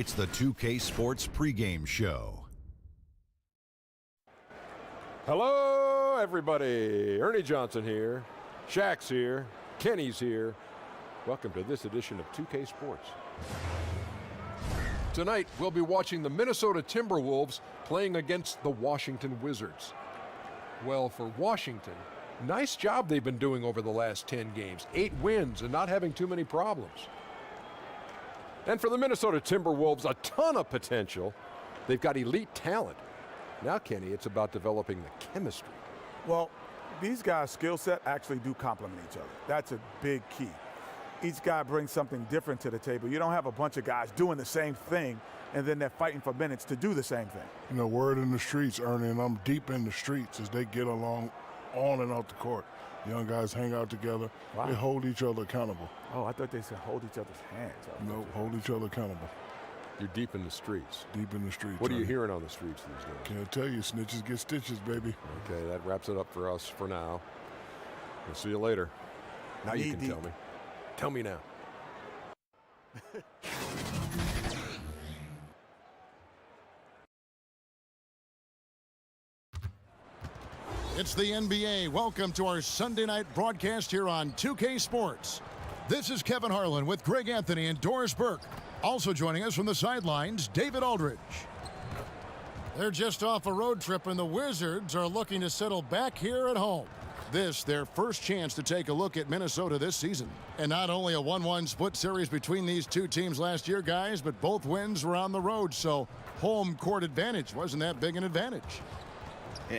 It's the 2K Sports pregame show. Hello, everybody. Ernie Johnson here. Shaq's here. Kenny's here. Welcome to this edition of 2K Sports. Tonight, we'll be watching the Minnesota Timberwolves playing against the Washington Wizards. Well, for Washington, nice job they've been doing over the last 10 games. 8 wins and not having too many problems. And for the Minnesota Timberwolves, a ton of potential. They've got elite talent. Now, Kenny, it's about developing the chemistry. Well, these guys' skill set actually do complement each other. That's a big key. Each guy brings something different to the table. You don't have a bunch of guys doing the same thing and then they're fighting for minutes to do the same thing. You know, word in the streets, Ernie, and I'm deep in the streets as they get along on and off the court. Young guys hang out together. Wow. They hold each other accountable. Oh, I thought they said hold each other's hands. No, hold each other accountable. You're deep in the streets. Deep in the streets. What are you hearing on the streets these days? Can't tell you. Snitches get stitches, baby. Okay, that wraps it up for us for now. We'll see you later. Now you can tell me. Tell me now. It's the NBA. Welcome to our Sunday night broadcast here on 2K Sports. This is Kevin Harlan with Greg Anthony and Doris Burke. Also joining us from the sidelines, David Aldridge. They're just off a road trip, and the Wizards are looking to settle back here at home. This, their first chance to take a look at Minnesota this season. And not only a 1-1 split series between these two teams last year, guys, but both wins were on the road, so home court advantage wasn't that big an advantage.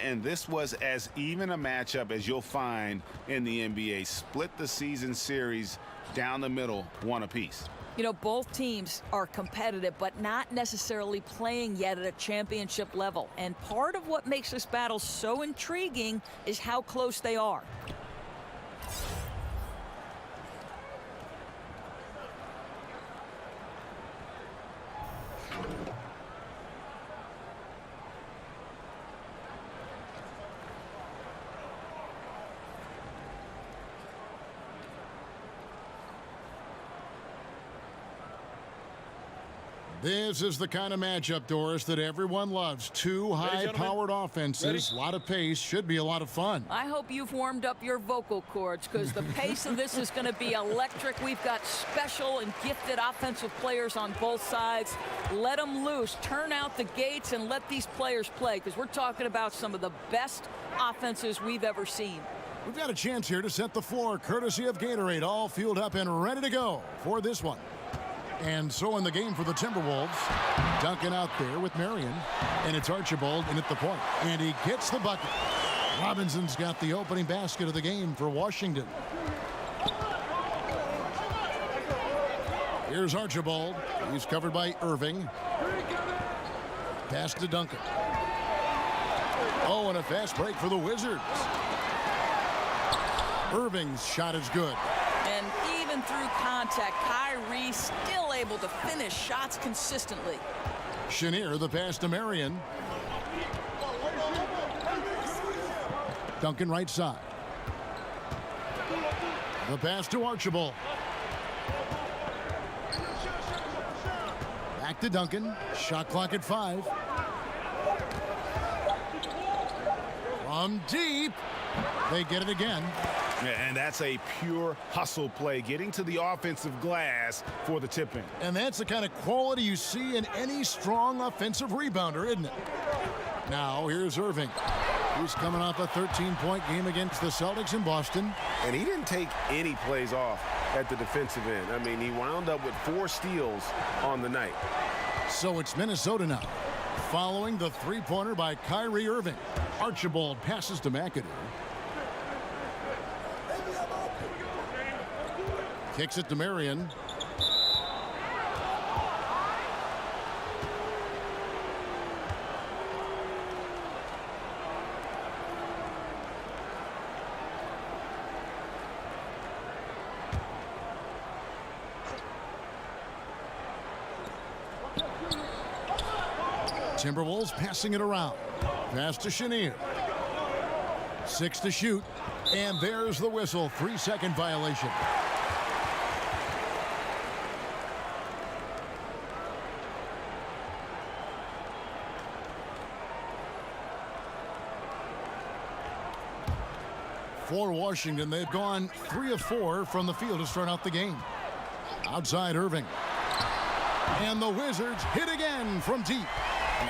And this was as even a matchup as you'll find in the NBA. Split the season series down the middle, one apiece. You know, both teams are competitive, but not necessarily playing yet at a championship level. And part of what makes this battle so intriguing is how close they are. This is the kind of matchup, Doris, that everyone loves. Two high-powered offenses, a lot of pace, should be a lot of fun. I hope you've warmed up your vocal cords because the pace of this is going to be electric. We've got special and gifted offensive players on both sides. Let them loose. Turn out the gates and let these players play because we're talking about some of the best offenses we've ever seen. We've got a chance here to set the floor, courtesy of Gatorade, all fueled up and ready to go for this one. And so in the game for the Timberwolves, Duncan out there with Marion. And it's Archibald in at the point. And he gets the bucket. Robinson's got the opening basket of the game for Washington. Here's Archibald. He's covered by Irving. Pass to Duncan. Oh, and a fast break for the Wizards. Irving's shot is good. And even through contact, Kyrie still able to finish shots consistently. Chenier, the pass to Marion. Duncan right side. The pass to Archibald. Back to Duncan. Shot clock at 5. From deep. They get it again. Yeah, and that's a pure hustle play, getting to the offensive glass for the tip-in. And that's the kind of quality you see in any strong offensive rebounder, isn't it? Now, here's Irving. He's coming off a 13-point game against the Celtics in Boston. And he didn't take any plays off at the defensive end. I mean, he wound up with 4 steals on the night. So it's Minnesota now, following the three-pointer by Kyrie Irving. Archibald passes to McAdoo. Kicks it to Marion. Timberwolves passing it around. Pass to Chenier. 6 to shoot. And there's the whistle. 3-second violation. For Washington, they've gone 3 of 4 from the field to start out the game. Outside Irving. And the Wizards hit again from deep.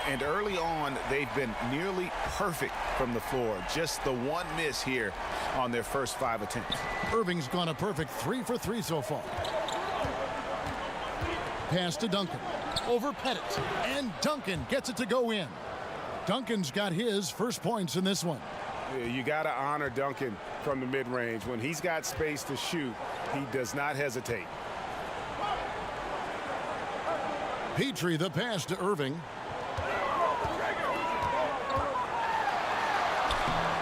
And early on, they've been nearly perfect from the floor. Just the one miss here on their first 5 attempts. Irving's gone a perfect 3 for 3 so far. Pass to Duncan. Over Pettit. And Duncan gets it to go in. Duncan's got his first points in this one. Yeah, you got to honor Duncan from the mid-range. When he's got space to shoot, he does not hesitate. Petrie, the pass to Irving.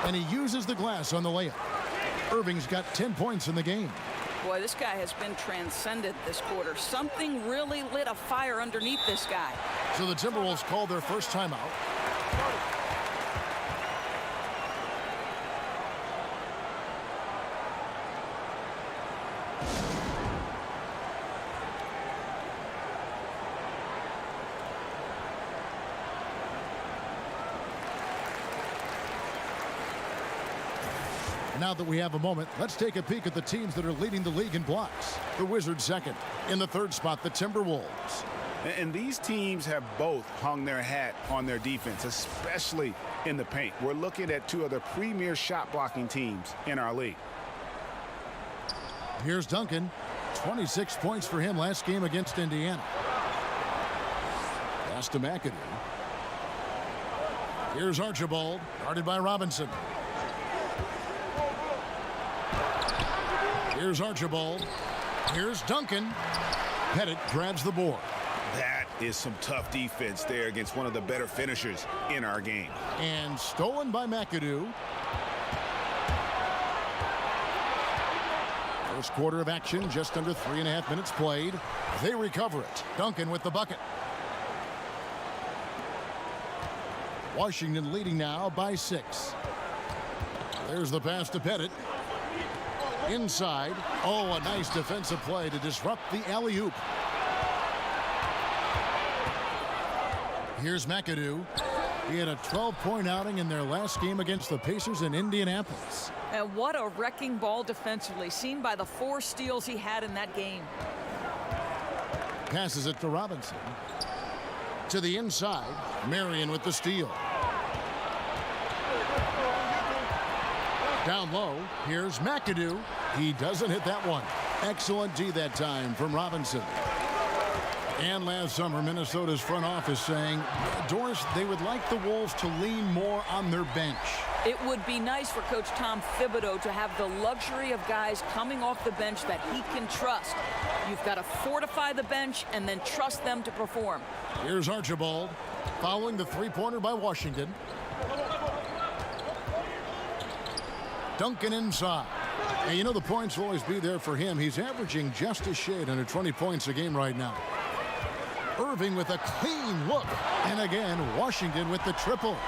And he uses the glass on the layup. Irving's got 10 points in the game. Boy, this guy has been transcendent this quarter. Something really lit a fire underneath this guy. So the Timberwolves call their first timeout. Now that we have a moment, let's take a peek at the teams that are leading the league in blocks. The Wizards second. In the third spot, the Timberwolves. And these teams have both hung their hat on their defense, especially in the paint. We're looking at 2 of the premier shot blocking teams in our league. Here's Duncan. 26 points for him last game against Indiana. Pass to McAdoo. Here's Archibald, guarded by Robinson. Here's Archibald. Here's Duncan. Pettit grabs the board. That is some tough defense there against one of the better finishers in our game. And stolen by McAdoo. First quarter of action, just under 3.5 minutes played. They recover it. Duncan with the bucket. Washington leading now by 6. There's the pass to Pettit. Inside. Oh, a nice defensive play to disrupt the alley-oop. Here's McAdoo. He had a 12-point outing in their last game against the Pacers in Indianapolis. And what a wrecking ball defensively, seen by the 4 steals he had in that game. Passes it to Robinson. To the inside. Marion with the steal. Down low. Here's McAdoo. He doesn't hit that one. Excellent D that time from Robinson. And last summer, Minnesota's front office saying, Doris, they would like the Wolves to lean more on their bench. It would be nice for Coach Tom Thibodeau to have the luxury of guys coming off the bench that he can trust. You've got to fortify the bench and then trust them to perform. Here's Archibald, following the three-pointer by Washington. Duncan inside. And you know the points will always be there for him. He's averaging just a shade under 20 points a game right now. Irving with a clean look. And again, Washington with the triple.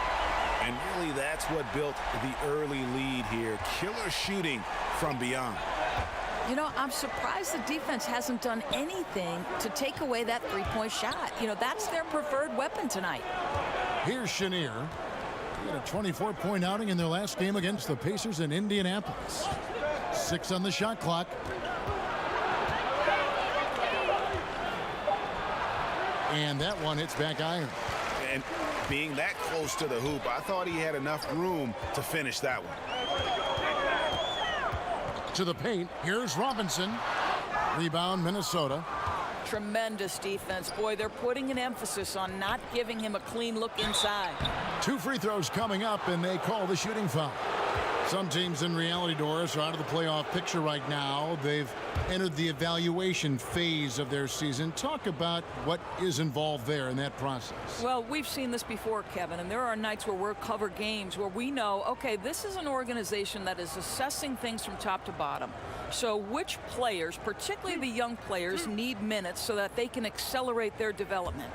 And really, that's what built the early lead here. Killer shooting from beyond. You know, I'm surprised the defense hasn't done anything to take away that three-point shot. You know, that's their preferred weapon tonight. Here's Chenier. He had a 24-point outing in their last game against the Pacers in Indianapolis. 6 on the shot clock. And that one hits back iron. And being that close to the hoop, I thought he had enough room to finish that one. To the paint. Here's Robinson. Rebound, Minnesota. Tremendous defense. Boy, they're putting an emphasis on not giving him a clean look inside. 2 free throws coming up, and they call the shooting foul. Some teams in reality, Doris, are out of the playoff picture right now. They've entered the evaluation phase of their season. Talk about what is involved there in that process. Well, we've seen this before, Kevin, and there are nights where we'll cover games where we know, okay, this is an organization that is assessing things from top to bottom. So which players, particularly the young players, need minutes so that they can accelerate their development?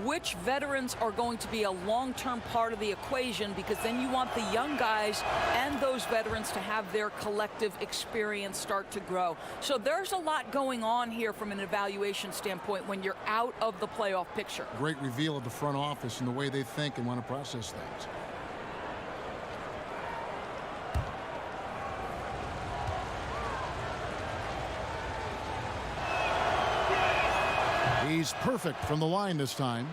Which veterans are going to be a long-term part of the equation, because then you want the young guys and those veterans to have their collective experience start to grow. So there's a lot going on here from an evaluation standpoint when you're out of the playoff picture. Great reveal of the front office and the way they think and want to process things. He's perfect from the line this time.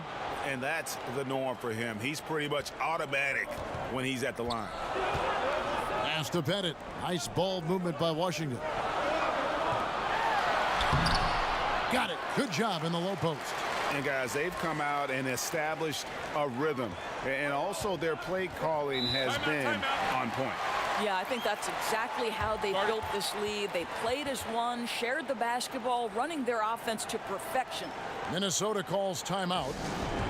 And that's the norm for him. He's pretty much automatic when he's at the line. Pass to Pettit. Nice ball movement by Washington. Got it. Good job in the low post. And guys, they've come out and established a rhythm. And also their play calling has been on point. Yeah, I think that's exactly how they built this lead. They played as one, shared the basketball, running their offense to perfection. Minnesota calls timeout.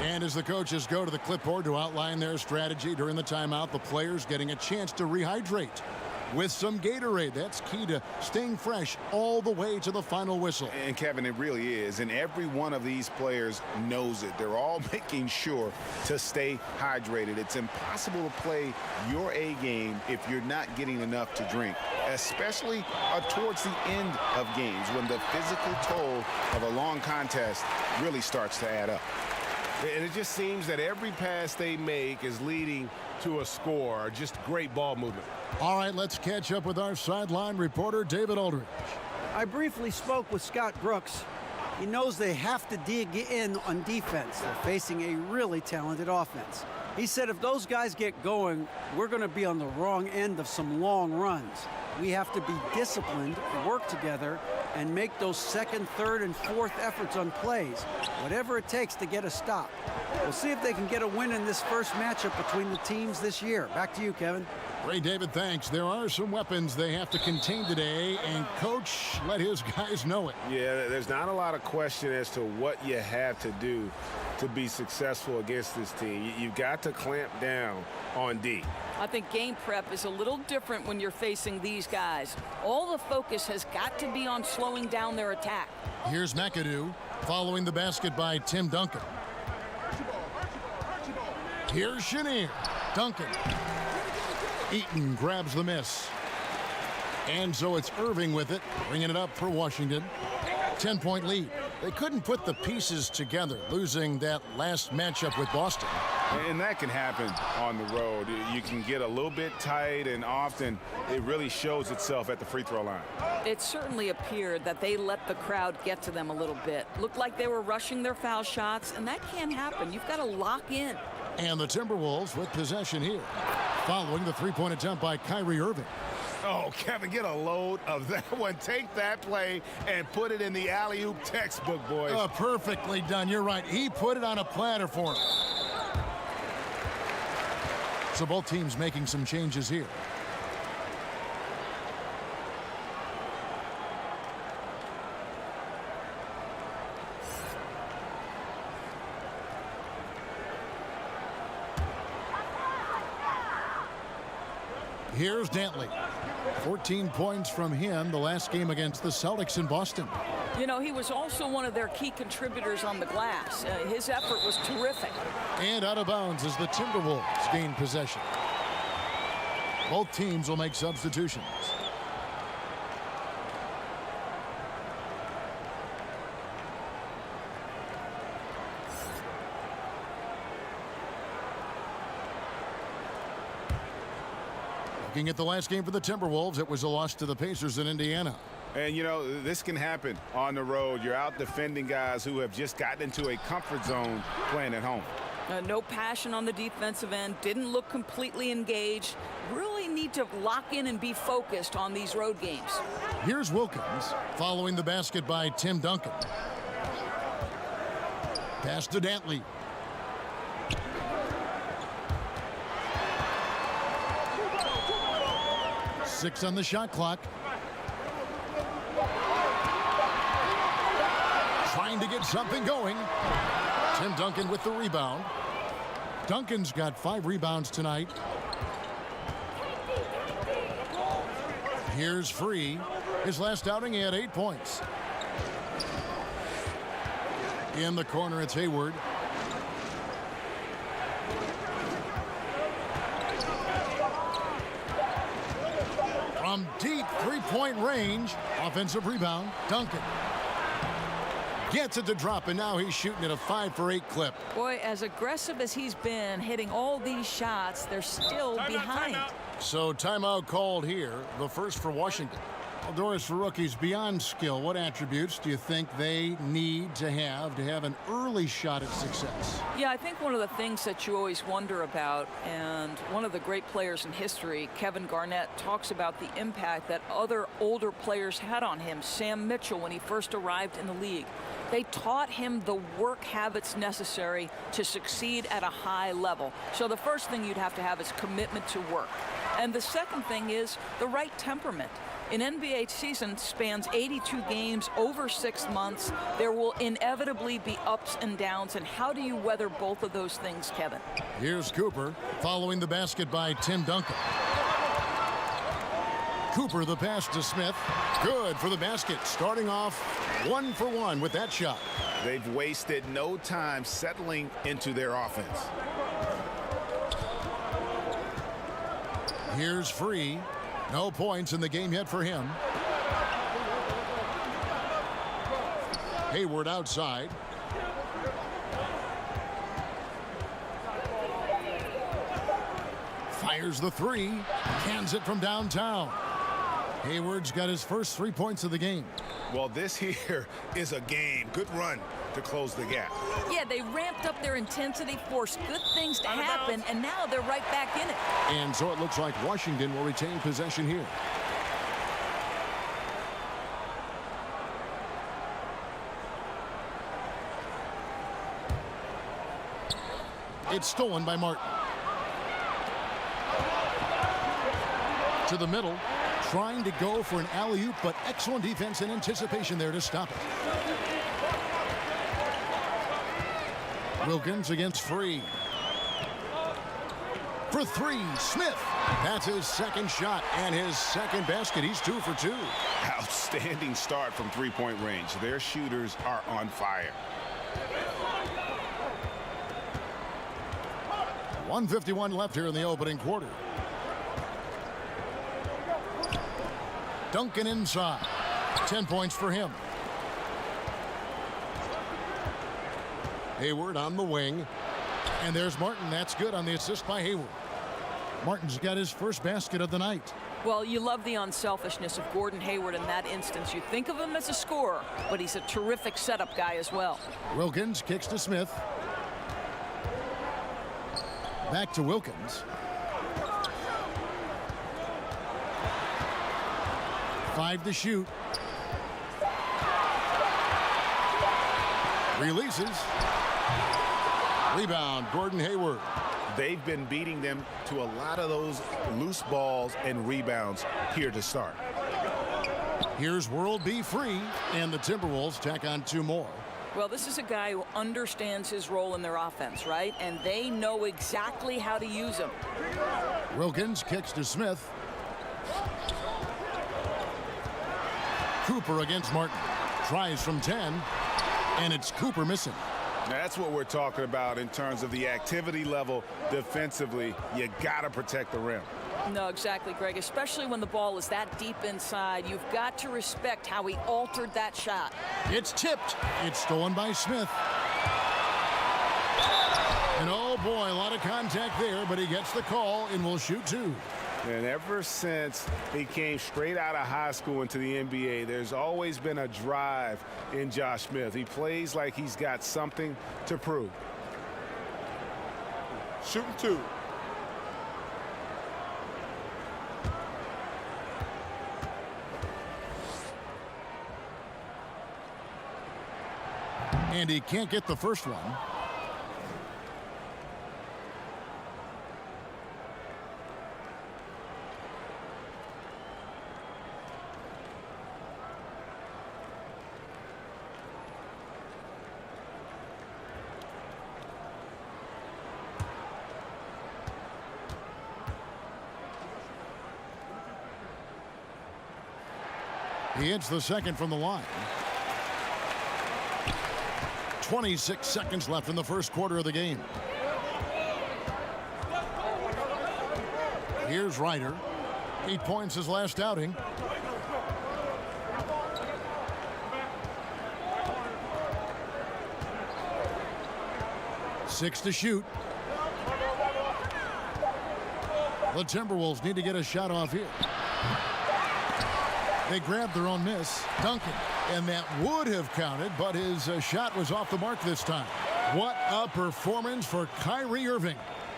And as the coaches go to the clipboard to outline their strategy during the timeout, the players getting a chance to rehydrate with some Gatorade. That's key to staying fresh all the way to the final whistle. And Kevin, it really is. And every one of these players knows it. They're all making sure to stay hydrated. It's impossible to play your A game if you're not getting enough to drink, especially towards the end of games when the physical toll of a long contest really starts to add up. And it just seems that every pass they make is leading to a score. Just great ball movement. All right, let's catch up with our sideline reporter, David Aldridge. I briefly spoke with Scott Brooks. He knows they have to dig in on defense. They're facing a really talented offense. He said if those guys get going, we're going to be on the wrong end of some long runs. We have to be disciplined, work together, and make those second, third, and fourth efforts on plays, whatever it takes to get a stop. We'll see if they can get a win in this first matchup between the teams this year. Back to you, Kevin. Ray David, thanks. There are some weapons they have to contain today, and Coach let his guys know it. Yeah, there's not a lot of question as to what you have to do to be successful against this team. You've got to clamp down on D. I think game prep is a little different when you're facing these guys. All the focus has got to be on slowing down their attack. Here's McAdoo following the basket by Tim Duncan. Here's Chenier. Duncan. Eaton grabs the miss. And so it's Irving with it, bringing it up for Washington. 10-point lead. They couldn't put the pieces together, losing that last matchup with Boston. And that can happen on the road. You can get a little bit tight, and often it really shows itself at the free throw line. It certainly appeared that they let the crowd get to them a little bit. Looked like they were rushing their foul shots, and that can't happen. You've got to lock in. And the Timberwolves with possession here, following the three-point attempt by Kyrie Irving. Oh, Kevin, get a load of that one. Take that play and put it in the alley-oop textbook, boys. Perfectly done. You're right. He put it on a platter for him. So both teams making some changes here. Here's Dantley. 14 points from him the last game against the Celtics in Boston. You know, he was also one of their key contributors on the glass. His effort was terrific. And out of bounds as the Timberwolves gain possession. Both teams will make substitutions. Looking at the last game for the Timberwolves, it was a loss to the Pacers in Indiana. And, you know, this can happen on the road. You're out defending guys who have just gotten into a comfort zone playing at home. No passion on the defensive end. Didn't look completely engaged. Really need to lock in and be focused on these road games. Here's Wilkins following the basket by Tim Duncan. Pass to Dantley. Six on the shot clock. Trying to get something going. Tim Duncan with the rebound. Duncan's got 5 rebounds tonight. Here's Free. His last outing, he had 8 points. In the corner, it's Hayward. From deep three-point range, offensive rebound, Duncan. Gets it to drop, and now he's shooting at a 5-for-8 clip. Boy, as aggressive as he's been, hitting all these shots, they're still behind. So timeout called here, the first for Washington. Well, Doris, for rookies, beyond skill, what attributes do you think they need to have an early shot at success? Yeah, I think one of the things that you always wonder about, and one of the great players in history, Kevin Garnett, talks about the impact that other older players had on him. Sam Mitchell, when he first arrived in the league, they taught him the work habits necessary to succeed at a high level. So the first thing you'd have to have is commitment to work. And the second thing is the right temperament. An NBA season spans 82 games over 6 months. There will inevitably be ups and downs. And how do you weather both of those things, Kevin? Here's Cooper following the basket by Tim Duncan. Cooper, the pass to Smith. Good for the basket. Starting off 1 for 1 with that shot. They've wasted no time settling into their offense. Here's Free. No points in the game yet for him. Hayward outside. Fires the three. Cans it from downtown. Hayward's got his first 3 points of the game. Well, this here is a game. Good run to close the gap. Yeah, they ramped up their intensity, forced good things to happen, and now they're right back in it. And so it looks like Washington will retain possession here. It's stolen by Martin. To the middle, trying to go for an alley-oop, but excellent defense and anticipation there to stop it. Wilkins against Free. For three, Smith. That's his second shot and his second basket. He's 2 for 2. Outstanding start from three-point range. Their shooters are on fire. 1:51 left here in the opening quarter. Duncan inside. 10 points for him. Hayward on the wing. And there's Martin. That's good on the assist by Hayward. Martin's got his first basket of the night. Well, you love the unselfishness of Gordon Hayward in that instance. You think of him as a scorer, but he's a terrific setup guy as well. Wilkins kicks to Smith. Back to Wilkins. 5 to shoot. Releases. Rebound, Gordon Hayward. They've been beating them to a lot of those loose balls and rebounds here to start. Here's World B Free, and the Timberwolves tack on 2 more. Well, this is a guy who understands his role in their offense, right? And they know exactly how to use him. Wilkins kicks to Smith. Cooper against Martin. Tries from 10, and it's Cooper missing. That's what we're talking about in terms of the activity level defensively. You got to protect the rim. No, exactly, Greg. Especially when the ball is that deep inside. You've got to respect how he altered that shot. It's tipped. It's stolen by Smith. And oh boy, a lot of contact there, but he gets the call and will shoot 2. And ever since he came straight out of high school into the NBA, there's always been a drive in Josh Smith. He plays like he's got something to prove. Shooting 2. And he can't get the first one. He hits the second from the line. 26 seconds left in the first quarter of the game. Here's Ryder. 8 points his last outing. Six to shoot. The Timberwolves need to get a shot off here. They grabbed their own miss. Duncan. And that would have counted, but his shot was off the mark this time. What a performance for Kyrie Irving.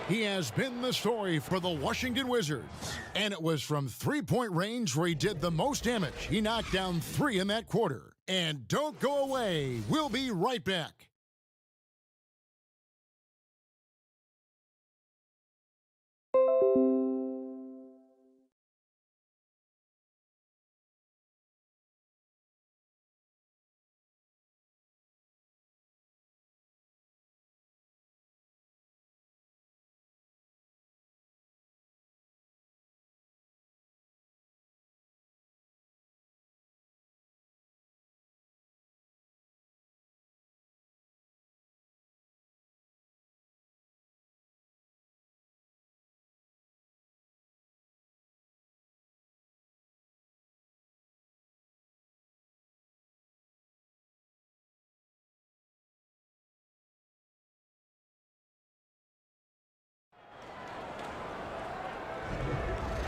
He has been the story for the Washington Wizards. And it was from three-point range where he did the most damage. He knocked down 3 in that quarter. And don't go away. We'll be right back.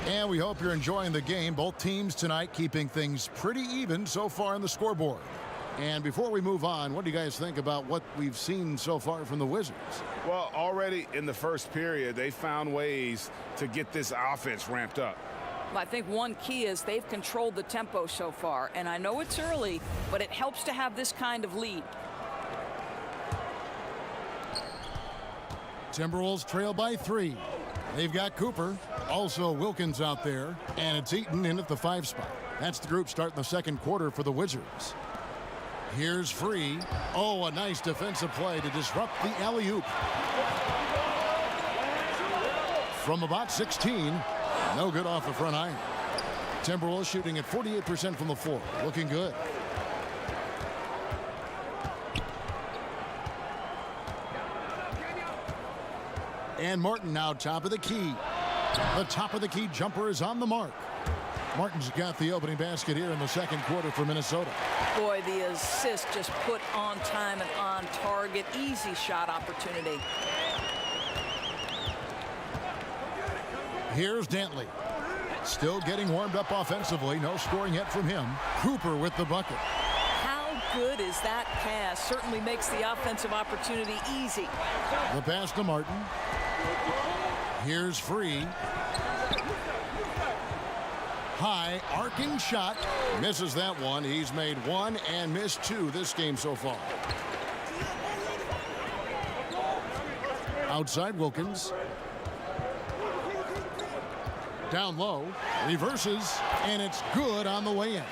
And we hope you're enjoying the game. Both teams tonight keeping things pretty even so far on the scoreboard. And before we move on, what do you guys think about what we've seen so far from the Wizards? Well, already in the first period, they found ways to get this offense ramped up. I think one key is they've controlled the tempo so far. And I know it's early, but it helps to have this kind of lead. Timberwolves trail by 3. They've got Cooper, also Wilkins out there, and it's Eaton in at the 5 spot. That's the group starting the second quarter for the Wizards. Here's Free. Oh, a nice defensive play to disrupt the alley-oop. From about 16, no good off the front iron. Timberwolves shooting at 48% from the floor, looking good. And Martin now top of the key. The top of the key jumper is on the mark. Martin's got the opening basket here in the second quarter for Minnesota. Boy, the assist just put on time and on target. Easy shot opportunity. Here's Dantley. Still getting warmed up offensively. No scoring yet from him. Cooper with the bucket. How good is that pass? Certainly makes the offensive opportunity easy. The pass to Martin. Here's Free. High arcing shot. Misses that one. He's made 1 and missed 2 this game so far. Outside Wilkins. Down low. Reverses. And it's good on the way in.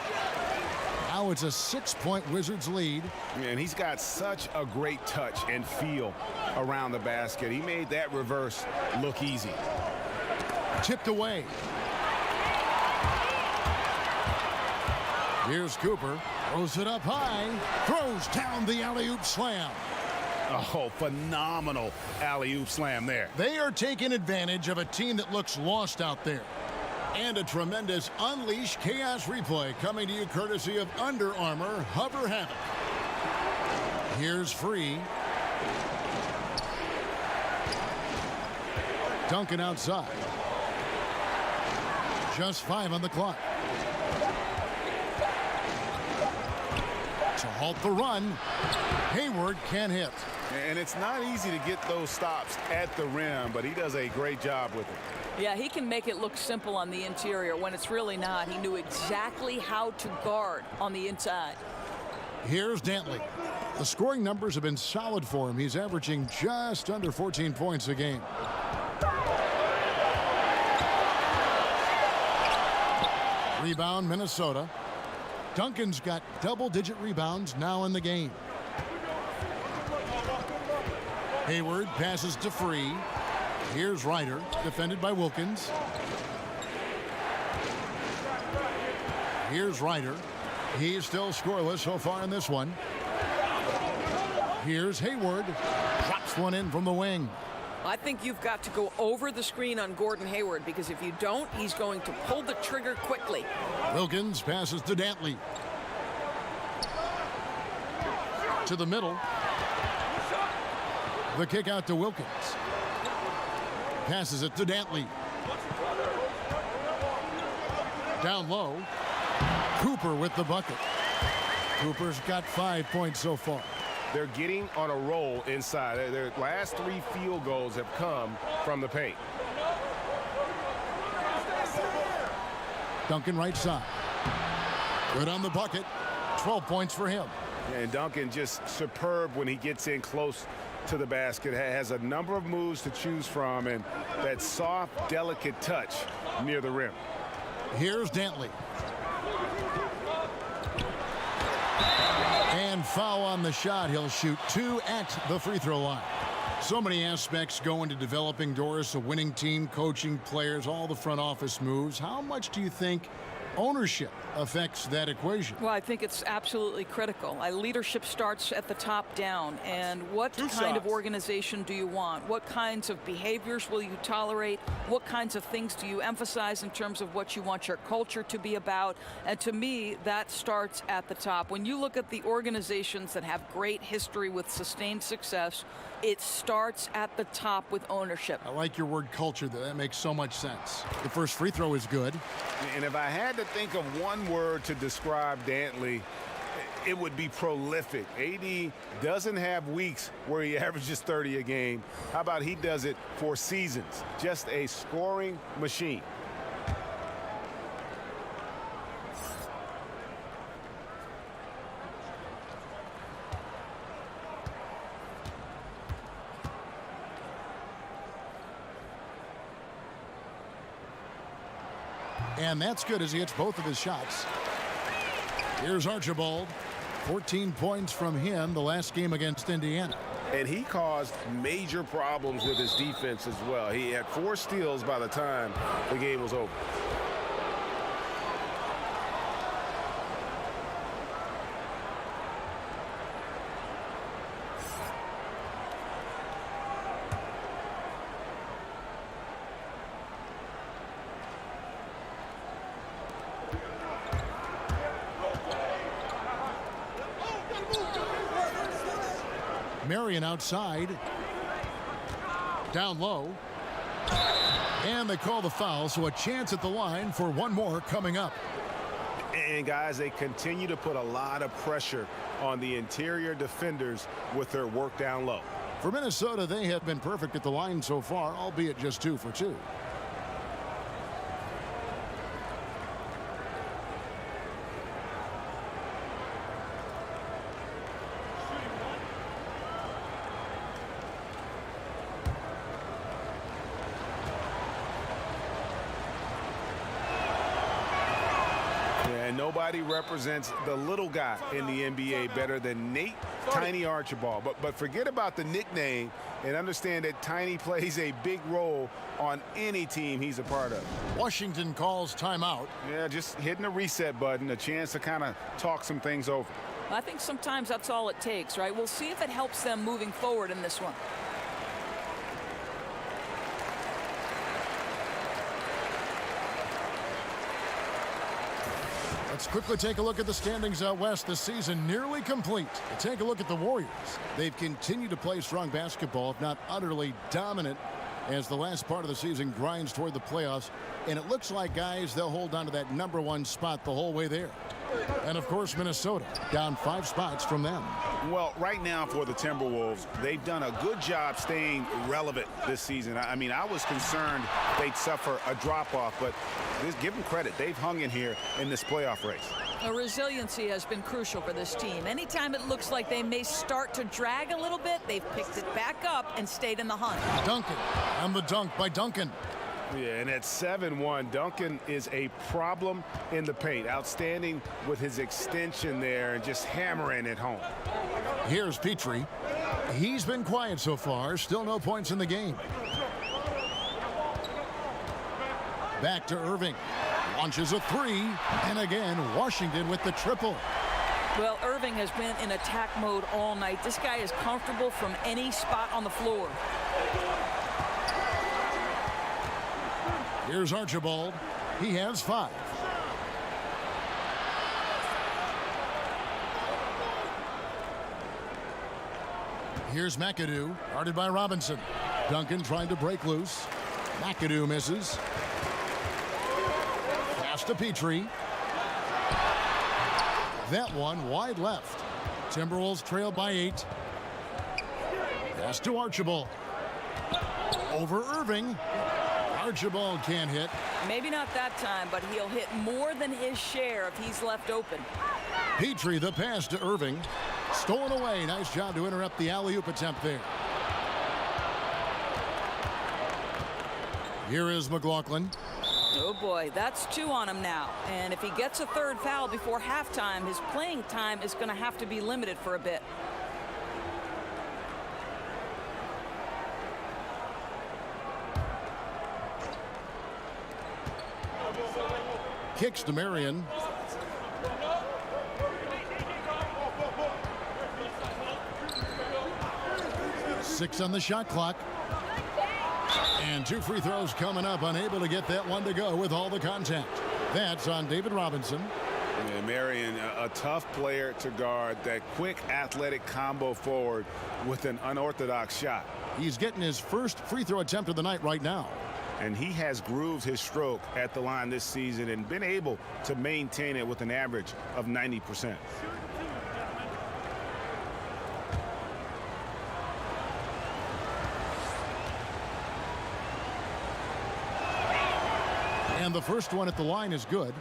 Now it's a 6-point Wizards lead. And he's got such a great touch and feel around the basket. He made that reverse look easy. Tipped away. Here's Cooper. Throws it up high. Throws down the alley-oop slam. Oh, phenomenal alley-oop slam there. They are taking advantage of a team that looks lost out there. And a tremendous Unleash Chaos replay coming to you courtesy of Under Armour Hover Havoc. Here's Free. Duncan outside. Just 5 on the clock. To halt the run, Hayward can hit. And it's not easy to get those stops at the rim, but he does a great job with it. Yeah, he can make it look simple on the interior when it's really not. He knew exactly how to guard on the inside. Here's Dantley. The scoring numbers have been solid for him. He's averaging just under 14 points a game. Rebound, Minnesota. Duncan's got double-digit rebounds now in the game. Hayward passes to Free. Here's Ryder, defended by Wilkins. Here's Ryder. He's still scoreless so far in this one. Here's Hayward. Drops one in from the wing. I think you've got to go over the screen on Gordon Hayward, because if you don't, he's going to pull the trigger quickly. Wilkins passes to Dantley. To the middle. The kick out to Wilkins. Passes it to Dantley. Down low. Cooper with the bucket. Cooper's got 5 points so far. They're getting on a roll inside. Their last 3 field goals have come from the paint. Duncan right side. Good on the bucket. 12 points for him. And Duncan just superb when he gets in close to the basket. Has a number of moves to choose from, and that soft, delicate touch near the rim. Here's Dantley. And foul on the shot. He'll shoot 2 at the free throw line. So many aspects go into developing, Doris, a winning team, coaching players, all the front office moves. How much do you think ownership affects that equation? Well, I think it's absolutely critical. Leadership starts at the top down. And what kind of organization do you want? What kinds of behaviors will you tolerate? What kinds of things do you emphasize in terms of what you want your culture to be about? And to me, that starts at the top. When you look at the organizations that have great history with sustained success, it starts at the top with ownership. I like your word culture. That makes so much sense. The first free throw is good. And if I had to think of one word to describe Dantley, it would be prolific. AD doesn't have weeks where he averages 30 a game. How about he does it for seasons? Just a scoring machine. And that's good as he hits both of his shots. Here's Archibald. 14 points from him the last game against Indiana. And he caused major problems with his defense as well. He had 4 steals by the time the game was over. Marion outside. Down low. And they call the foul, so a chance at the line for one more coming up. And guys, they continue to put a lot of pressure on the interior defenders with their work down low. For Minnesota, they have been perfect at the line so far, albeit just 2 for 2. Nobody represents the little guy in the NBA better than Nate Tiny Archibald. But forget about the nickname and understand that Tiny plays a big role on any team he's a part of. Washington calls timeout. Yeah, just hitting the reset button, a chance to kind of talk some things over. I think sometimes that's all it takes, right? We'll see if it helps them moving forward in this one. Let's quickly take a look at the standings out west. The season nearly complete. Take a look at the Warriors. They've continued to play strong basketball, if not utterly dominant, as the last part of the season grinds toward the playoffs. And it looks like, guys, they'll hold on to that #1 spot the whole way there. And, of course, Minnesota down 5 spots from them. Well, right now for the Timberwolves, they've done a good job staying relevant this season. I mean, I was concerned they'd suffer a drop-off, but give them credit. They've hung in here in this playoff race. Resiliency has been crucial for this team. Anytime it looks like they may start to drag a little bit, they've picked it back up and stayed in the hunt. Duncan on the dunk by Duncan. Yeah, and at 7-1, Duncan is a problem in the paint. Outstanding with his extension there and just hammering it home. Here's Petrie. He's been quiet so far. Still no points in the game. Back to Irving. Launches a 3. And again, Washington with the triple. Well, Irving has been in attack mode all night. This guy is comfortable from any spot on the floor. Here's Archibald. He has 5. Here's McAdoo, guarded by Robinson. Duncan trying to break loose. McAdoo misses. Pass to Petrie. that one wide left. Timberwolves trail by 8. Pass to Archibald. Over Irving. Archibald can't hit. Maybe not that time, but he'll hit more than his share if he's left open. Petrie, the pass to Irving. Stolen away. Nice job to interrupt the alley-oop attempt there. Here is McLaughlin. Oh boy, that's 2 on him now. And if he gets a 3rd foul before halftime, his playing time is going to have to be limited for a bit. Kicks to Marion. Six on the shot clock. And 2 free throws coming up. Unable to get that one to go with all the contact. That's on David Robinson. Yeah, Marion, a tough player to guard. That quick athletic combo forward with an unorthodox shot. He's getting his first free throw attempt of the night right now. And he has grooved his stroke at the line this season and been able to maintain it with an average of 90%. And the first one at the line is good.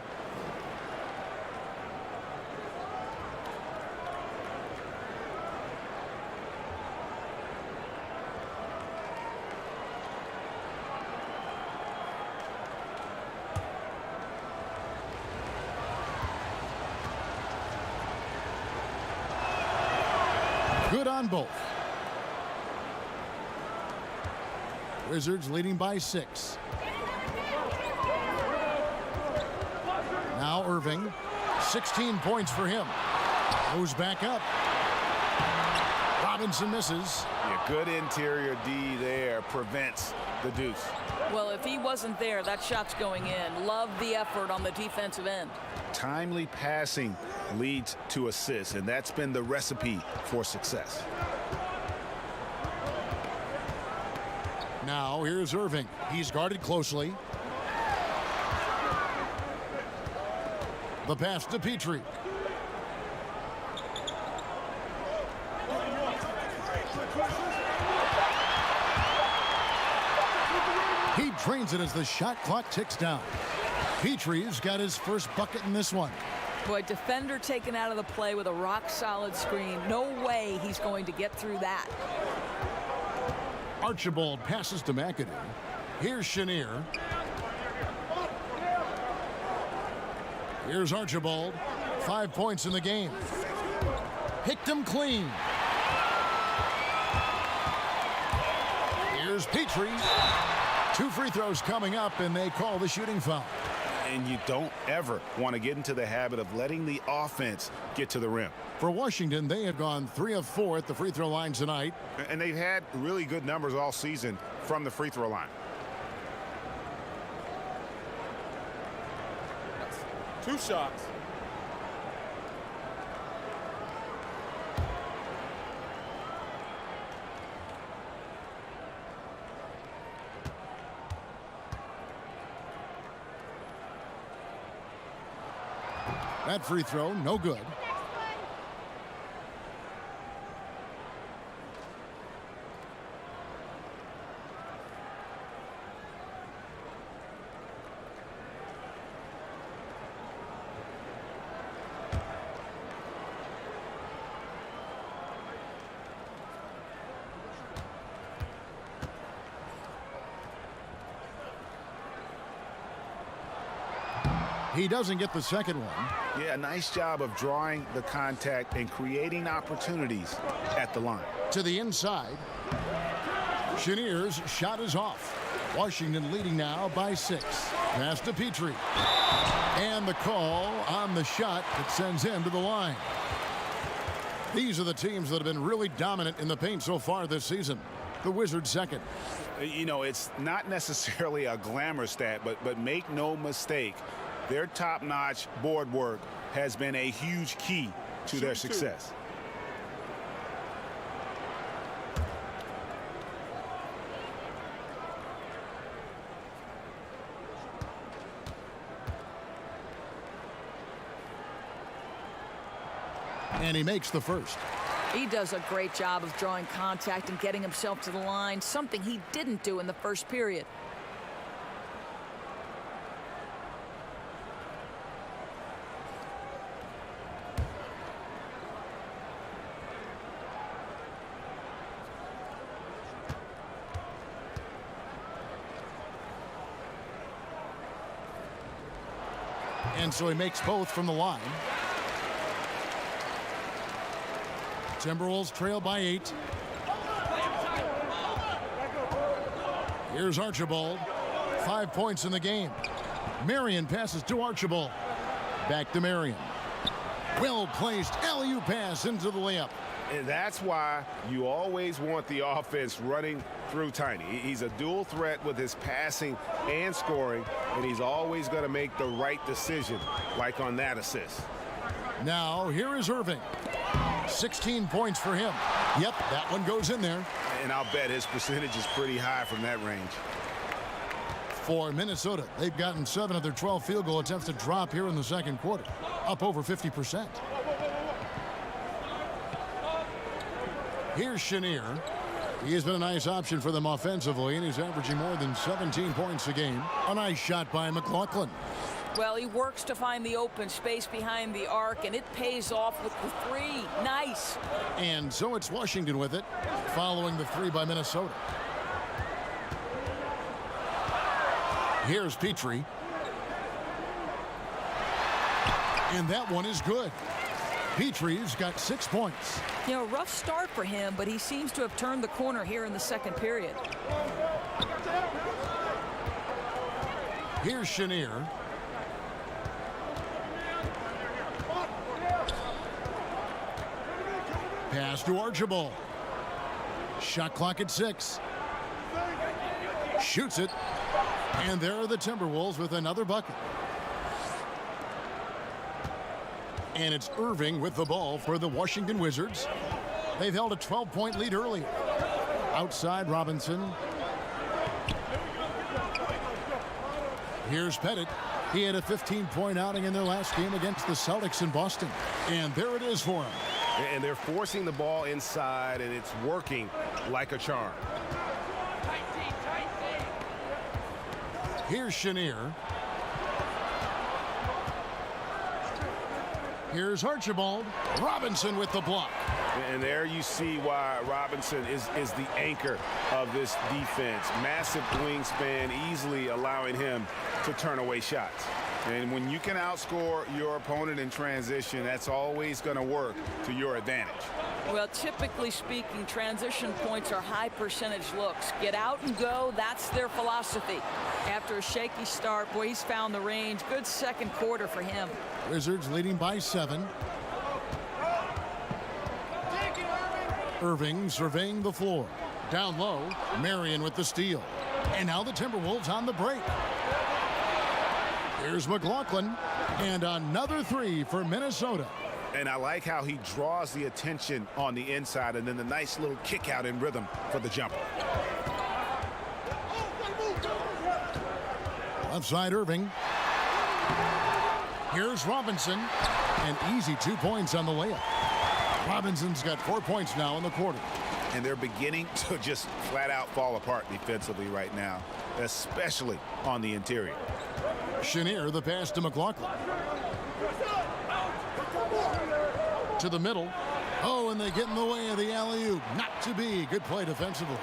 Good on both. Wizards leading by 6. Now Irving. 16 points for him. Goes back up. Robinson misses. Yeah, good interior D there. Prevents the deuce. Well, if he wasn't there, that shot's going in. Love the effort on the defensive end. Timely passing leads to assists, and that's been the recipe for success. Now here's Irving. He's guarded closely. The pass to Petrie. He drains it as the shot clock ticks down. Petrie's got his first bucket in this one. Boy, defender taken out of the play with a rock-solid screen. No way he's going to get through that. Archibald passes to McAdoo. Here's Chenier. Here's Archibald. 5 points in the game. Picked him clean. Here's Petrie. 2 free throws coming up, and they call the shooting foul. And you don't ever want to get into the habit of letting the offense get to the rim. For Washington, they have gone 3 of 4 at the free throw line tonight. And they've had really good numbers all season from the free throw line. 2 shots. That free throw, no good. He doesn't get the second one. Yeah, nice job of drawing the contact and creating opportunities at the line. To the inside. Chenier's shot is off. Washington leading now by 6. Pass to Petrie. And the call on the shot that sends him to the line. These are the teams that have been really dominant in the paint so far this season. The Wizards second. You know, it's not necessarily a glamour stat, but make no mistake, their top-notch board work has been a huge key to their success. And he makes the first. He does a great job of drawing contact and getting himself to the line, something he didn't do in the first period. And so he makes both from the line. Timberwolves trail by 8. Here's Archibald. 5 points in the game. Marion passes to Archibald. Back to Marion. Well placed alley-oop pass into the layup. And that's why you always want the offense running through Tiny. He's a dual threat with his passing and scoring, and he's always going to make the right decision, like on that assist. Now, here is Irving. 16 points for him. Yep, that one goes in there. And I'll bet his percentage is pretty high from that range. For Minnesota, they've gotten 7 of their 12 field goal attempts to drop here in the second quarter, up over 50%. Here's Chenier. He has been a nice option for them offensively, and he's averaging more than 17 points a game. A nice shot by McLaughlin. Well, he works to find the open space behind the arc, and it pays off with the 3. Nice. And so it's Washington with it, following the 3 by Minnesota. Here's Petrie. And that one is good. Petrie's got 6 points. You know, rough start for him, but he seems to have turned the corner here in the second period. Here's Chenier. Pass to Archibald. Shot clock at 6. Shoots it. And there are the Timberwolves with another bucket. And it's Irving with the ball for the Washington Wizards. They've held a 12-point lead earlier. Outside Robinson. Here's Pettit. He had a 15-point outing in their last game against the Celtics in Boston. And there it is for him. And they're forcing the ball inside, and it's working like a charm. Here's Chenier. Here's Archibald. Robinson with the block. And there you see why Robinson is the anchor of this defense. Massive wingspan, easily allowing him to turn away shots. And when you can outscore your opponent in transition, that's always going to work to your advantage. Well, typically speaking, transition points are high percentage looks. Get out and go, that's their philosophy. After a shaky start, boy, he's found the range. Good second quarter for him. Wizards leading by 7. Irving surveying the floor. Down low, Marion with the steal. And now the Timberwolves on the break. Here's McLaughlin. And another 3 for Minnesota. And I like how he draws the attention on the inside, and then the nice little kick out in rhythm for the jumper. Left side Irving. Here's Robinson. An easy 2 points on the layup. Robinson's got 4 points now in the quarter. And they're beginning to just flat out fall apart defensively right now, especially on the interior. Chenier, the pass to McLaughlin. To the middle. Oh, and they get in the way of the alley-oop. Not to be. Good play defensively.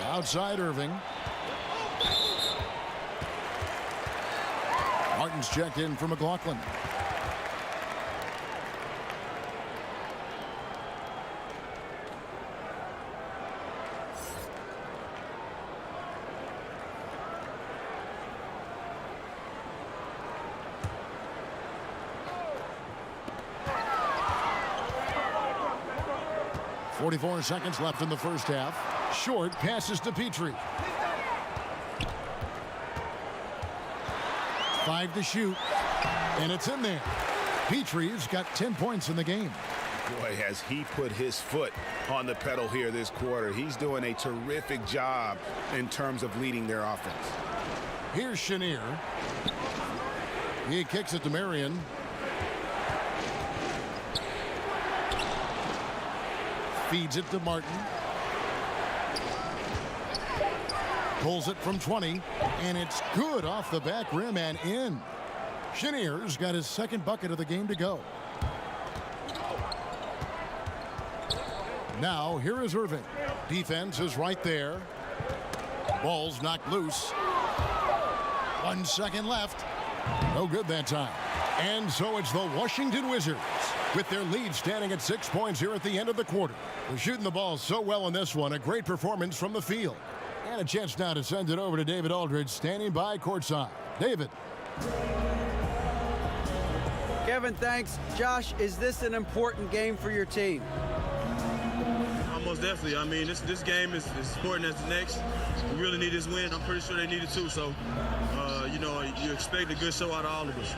Outside Irving. Martin's checked in for McLaughlin. .44 seconds left in the first half. Short passes to Petrie. 5 to shoot. And it's in there. Petrie's got 10 points in the game. Boy, has he put his foot on the pedal here this quarter. He's doing a terrific job in terms of leading their offense. Here's Chenier. He kicks it to Marion. Feeds it to Martin. Pulls it from 20, and it's good off the back rim and in. Chenier's got his second bucket of the game to go. Now, here is Irving. Defense is right there. Ball's knocked loose. 1 second left. No good that time. And so it's the Washington Wizards with their lead standing at 6 points here at the end of the quarter. They're shooting the ball so well in this one. A great performance from the field. And a chance now to send it over to David Aldridge standing by courtside. David. Kevin, thanks. Josh, is this an important game for your team? Most definitely. I mean, this game is as important as the next. We really need this win. I'm pretty sure they need it too. So, you know, you expect a good show out of all of us.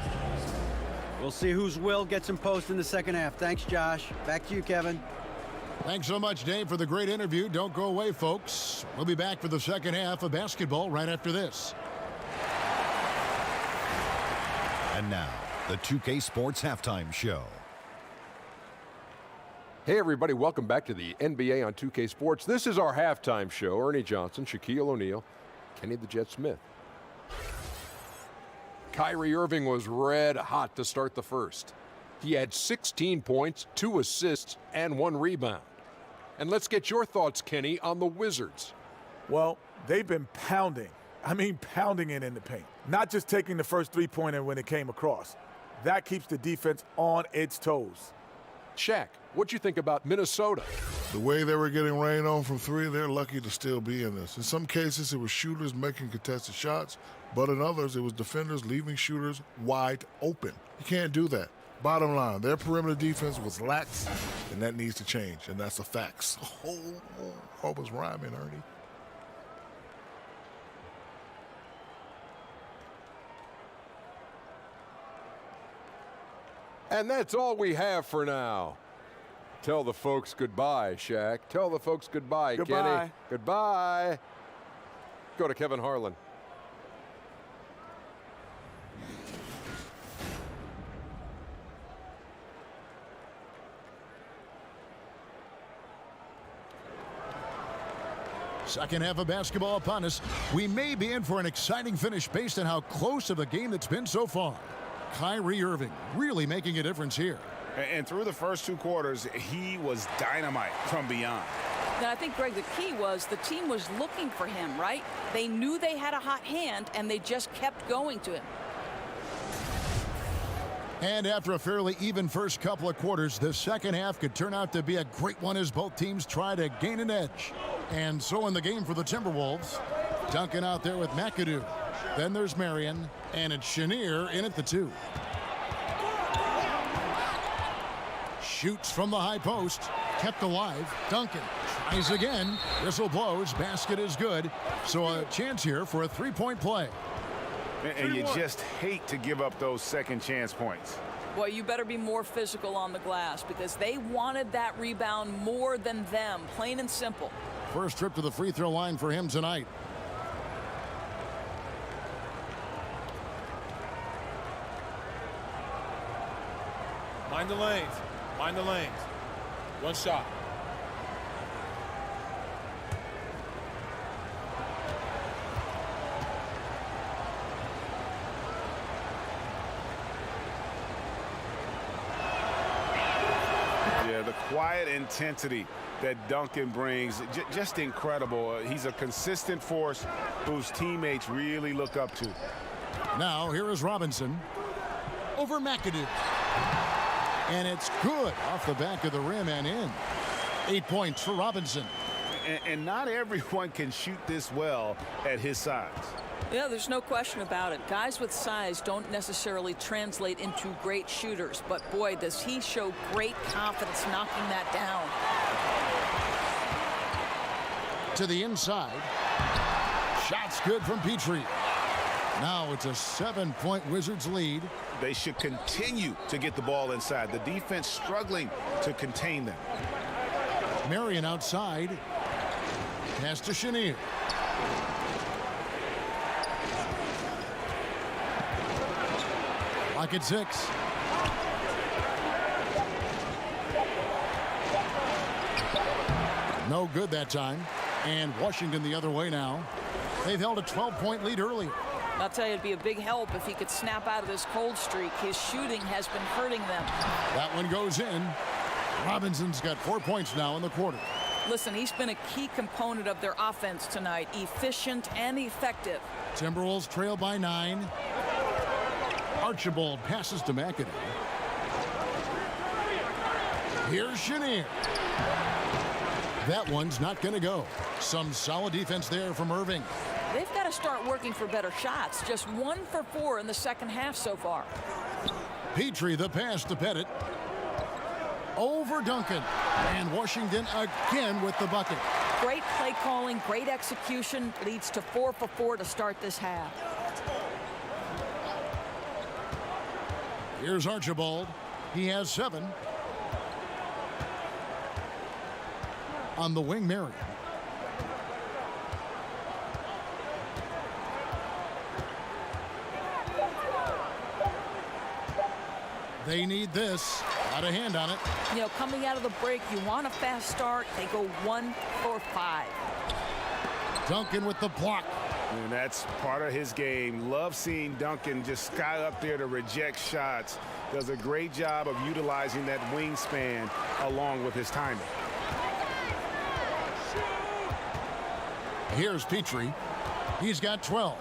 We'll see whose will gets him post in the second half. Thanks, Josh. Back to you, Kevin. Thanks so much, Dave, for the great interview. Don't go away, folks. We'll be back for the second half of basketball right after this. And now, the 2K Sports Halftime Show. Hey everybody, welcome back to the NBA on 2K Sports. This is our halftime show. Ernie Johnson, Shaquille O'Neal, Kenny the Jet Smith. Kyrie Irving was red hot to start the first. He had 16 points, 2 assists, and 1 rebound. And let's get your thoughts, Kenny, on the Wizards. Well, they've been pounding it in the paint. Not just taking the first three-pointer when it came across. That keeps the defense on its toes. Shaq, what'd you think about Minnesota? The way they were getting rain on from three, they're lucky to still be in this. In some cases, it was shooters making contested shots, but in others, it was defenders leaving shooters wide open. You can't do that. Bottom line, their perimeter defense was lax, and that needs to change, and that's a fact. I was rhyming, Ernie. And that's all we have for now. Tell the folks goodbye, Shaq. Tell the folks goodbye, Goodbye. Kenny. Goodbye. Go to Kevin Harlan. Second half of basketball upon us. We may be in for an exciting finish based on how close of a game it's been so far. Kyrie Irving really making a difference here. And through the first 2 quarters, he was dynamite from beyond. Now, I think, Greg, the key was the team was looking for him, right? They knew they had a hot hand, and they just kept going to him. And after a fairly even first couple of quarters, the second half could turn out to be a great one as both teams try to gain an edge. And so in the game for the Timberwolves, Duncan out there with McAdoo. Then there's Marion, and it's Chenier in at the 2. Shoots from the high post, kept alive. Duncan tries again. Whistle blows, basket is good. So a chance here for a 3-point play. And you just hate to give up those second chance points. Well, you better be more physical on the glass because they wanted that rebound more than them, plain and simple. First trip to the free throw line for him tonight. Mind the lanes. Mind the lanes. One shot. Yeah, the quiet intensity that Duncan brings, just incredible. He's a consistent force whose teammates really look up to. Now here is Robinson over McAdoo. And it's good off the back of the rim and in. 8 points for Robinson. And not everyone can shoot this well at his size. Yeah, there's no question about it. Guys with size don't necessarily translate into great shooters, but boy, does he show great confidence knocking that down. To the inside. Shots good from Petrie. Now it's a 7-point Wizards lead. They should continue to get the ball inside. The defense struggling to contain them. Marion outside. Pass to Chenier. Lock at 6. No good that time. And Washington the other way now. They've held a 12-point lead early. I'll tell you, it'd be a big help if he could snap out of this cold streak. His shooting has been hurting them. That one goes in. Robinson's got 4 points now in the quarter. Listen, he's been a key component of their offense tonight. Efficient and effective. Timberwolves trail by 9. Archibald passes to McAdoo. Here's Chenier. That one's not going to go. Some solid defense there from Irving. They've got to start working for better shots. Just 1 for 4 in the second half so far. Petrie the pass to Pettit. Over Duncan. And Washington again with the bucket. Great play calling, great execution. Leads to 4 for 4 to start this half. Here's Archibald. He has 7. On the wing, Marion. They need this. Got a hand on it. You know, coming out of the break, you want a fast start. They go 1 for 5. Duncan with the block. And that's part of his game. Love seeing Duncan just sky up there to reject shots. Does a great job of utilizing that wingspan along with his timing. Here's Petrie. He's got 12.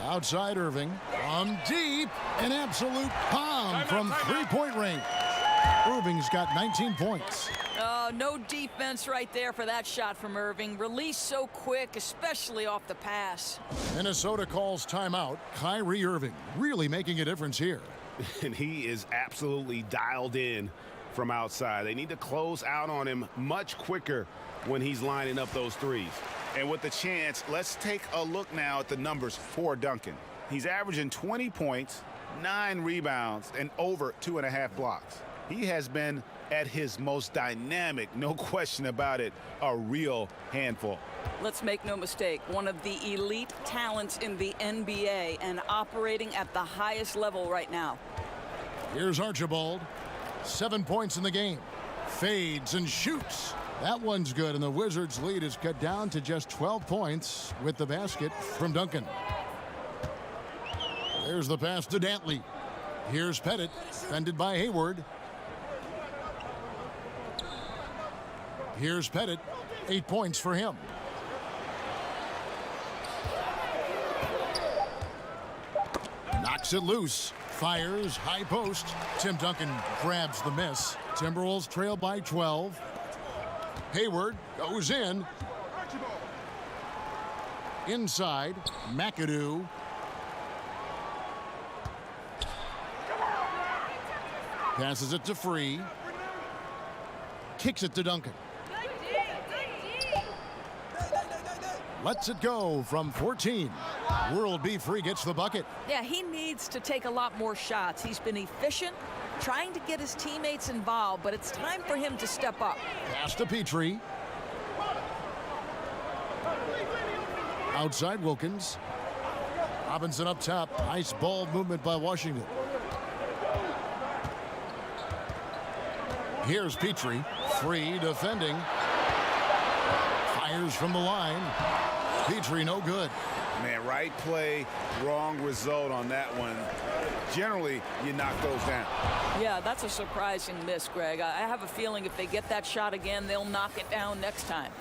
Outside Irving. From deep. An absolute bomb from three-point range. Irving's got 19 points. Oh, no defense right there for that shot from Irving. Released so quick, especially off the pass. Minnesota calls timeout. Kyrie Irving really making a difference here. And he is absolutely dialed in from outside. They need to close out on him much quicker when he's lining up those threes. And with the chance, let's take a look now at the numbers for Duncan. He's averaging 20 points, 9 rebounds, and over 2.5 blocks. He has been at his most dynamic, no question about it, a real handful. Let's make no mistake, one of the elite talents in the NBA and operating at the highest level right now. Here's Archibald. 7 points in the game. Fades and shoots. That one's good, and the Wizards' lead is cut down to just 12 points with the basket from Duncan. There's the pass to Dantley. Here's Pettit, defended by Hayward. Here's Pettit, 8 points for him. Knocks it loose. Fires, high post. Tim Duncan grabs the miss. Timberwolves trail by 12. Hayward goes in. Inside, McAdoo. Passes it to Free. Kicks it to Duncan. Lets it go from 14. World B. Free gets the bucket. Yeah, he needs to take a lot more shots. He's been efficient, trying to get his teammates involved, but it's time for him to step up. Pass to Petrie. Outside Wilkins. Robinson up top. Nice ball movement by Washington. Here's Petrie. Free defending. Fires from the line. Petrie no good. Man, right play, wrong result on that one. Generally, you knock those down. Yeah, that's a surprising miss, Greg. I have a feeling if they get that shot again, they'll knock it down next time.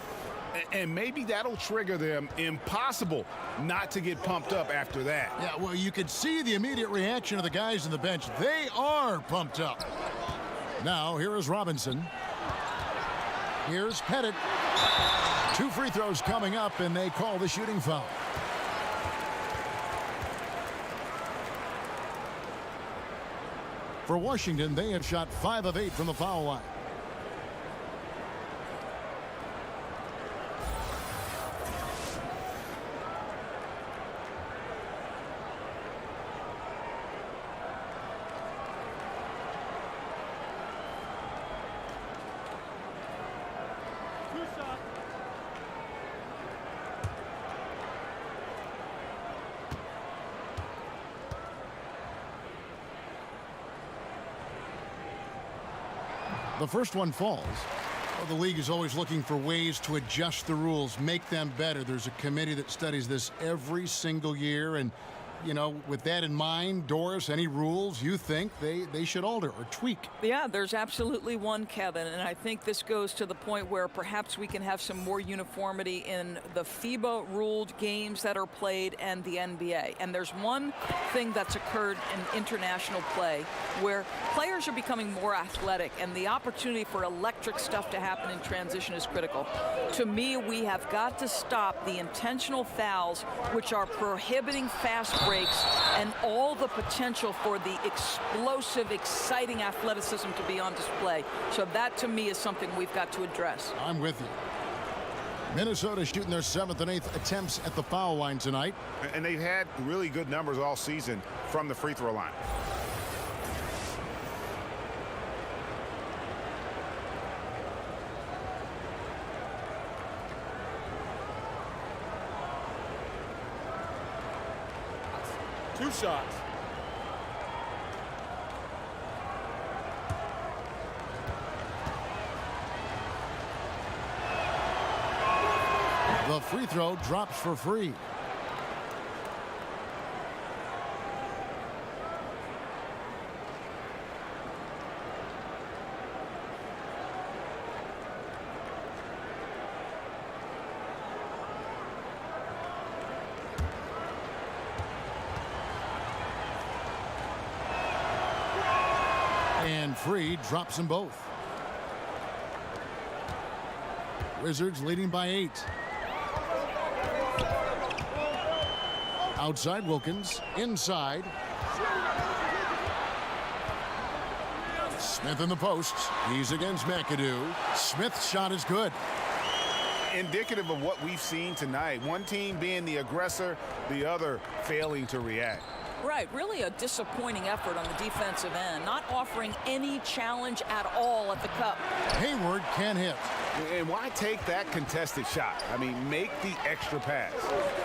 And maybe that'll trigger them. Impossible not to get pumped up after that. Yeah, well, you could see the immediate reaction of the guys on the bench. They are pumped up. Now, here is Robinson. Here's Pettit. 2 free throws coming up, and they call the shooting foul. For Washington, they have shot 5 of 8 from the foul line. The first one falls. Well, the league is always looking for ways to adjust the rules, make them better. There's a committee that studies this every single year. And, you know, with that in mind, Doris, any rules you think they should alter or tweak? Yeah, there's absolutely one, Kevin, and I think this goes to the point where perhaps we can have some more uniformity in the FIBA-ruled games that are played and the NBA. And there's one thing that's occurred in international play where players are becoming more athletic, and the opportunity for electric stuff to happen in transition is critical. To me, we have got to stop the intentional fouls, which are prohibiting fast breaks and all the potential for the explosive, exciting athleticism to be on display. So that, to me, is something we've got to address. I'm with you. Minnesota shooting their 7th and 8th attempts at the foul line tonight. And they've had really good numbers all season from the free throw line. Two shots. The free throw drops for free. And free drops them both. Wizards leading by 8. Outside Wilkins, inside. Smith in the post. He's against McAdoo. Smith's shot is good. Indicative of what we've seen tonight. One team being the aggressor, the other failing to react. Right, really a disappointing effort on the defensive end, not offering any challenge at all at the cup. Hayward can hit. And why take that contested shot? I mean, make the extra pass.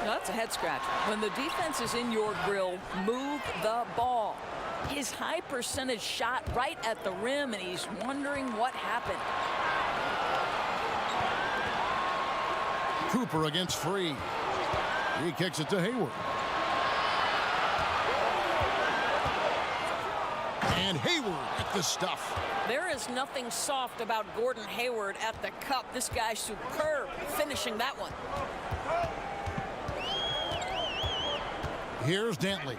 No, that's a head scratch. When the defense is in your grill, move the ball. His high percentage shot right at the rim, and he's wondering what happened. Cooper against Free. He kicks it to Hayward. And Hayward at the stuff. There is nothing soft about Gordon Hayward at the cup. This guy's superb finishing that one. Here's Dantley.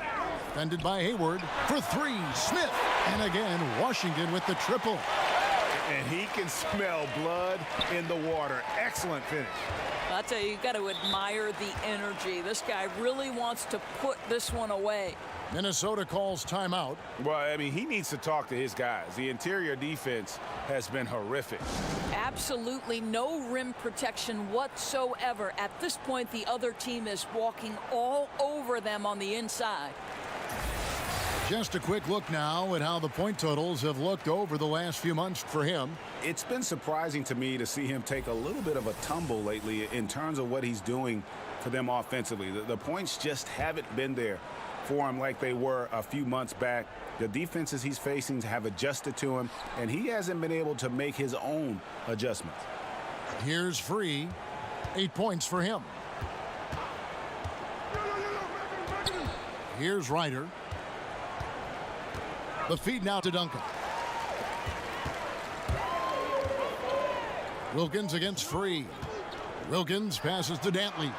Defended by Hayward for 3. Smith. And again, Washington with the triple. And he can smell blood in the water. Excellent finish. I'll tell you, you've got to admire the energy. This guy really wants to put this one away. Minnesota calls timeout. Well, I mean, he needs to talk to his guys. The interior defense has been horrific. Absolutely no rim protection whatsoever. At this point, the other team is walking all over them on the inside. Just a quick look now at how the point totals have looked over the last few months for him. It's been surprising to me to see him take a little bit of a tumble lately in terms of what he's doing for them offensively. The points just haven't been there for him like they were a few months back. The defenses he's facing have adjusted to him, and he hasn't been able to make his own adjustments. Here's Free. 8 points for him. Here's Ryder. The feed now to Duncan. Wilkins against Free. Wilkins passes to Dantley.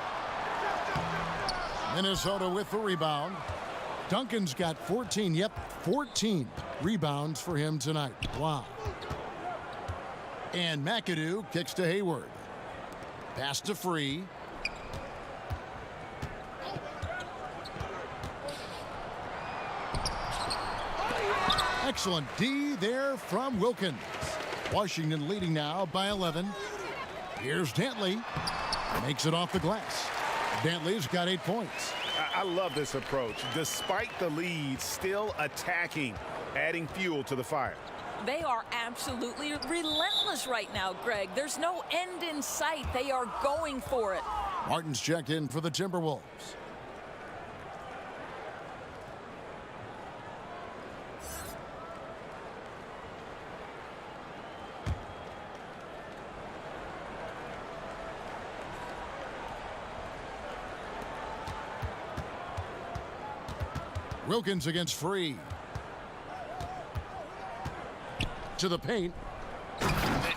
Minnesota with the rebound. Duncan's got 14. Yep, 14 rebounds for him tonight. Wow. And McAdoo kicks to Hayward. Pass to Free. Excellent D there from Wilkins. Washington leading now by 11. Here's Dantley. Makes it off the glass. Dantley's got 8 points. I love this approach. Despite the lead, still attacking, adding fuel to the fire. They are absolutely relentless right now, Greg. There's no end in sight. They are going for it. Martin's checked in for the Timberwolves. Wilkins against Free. To the paint.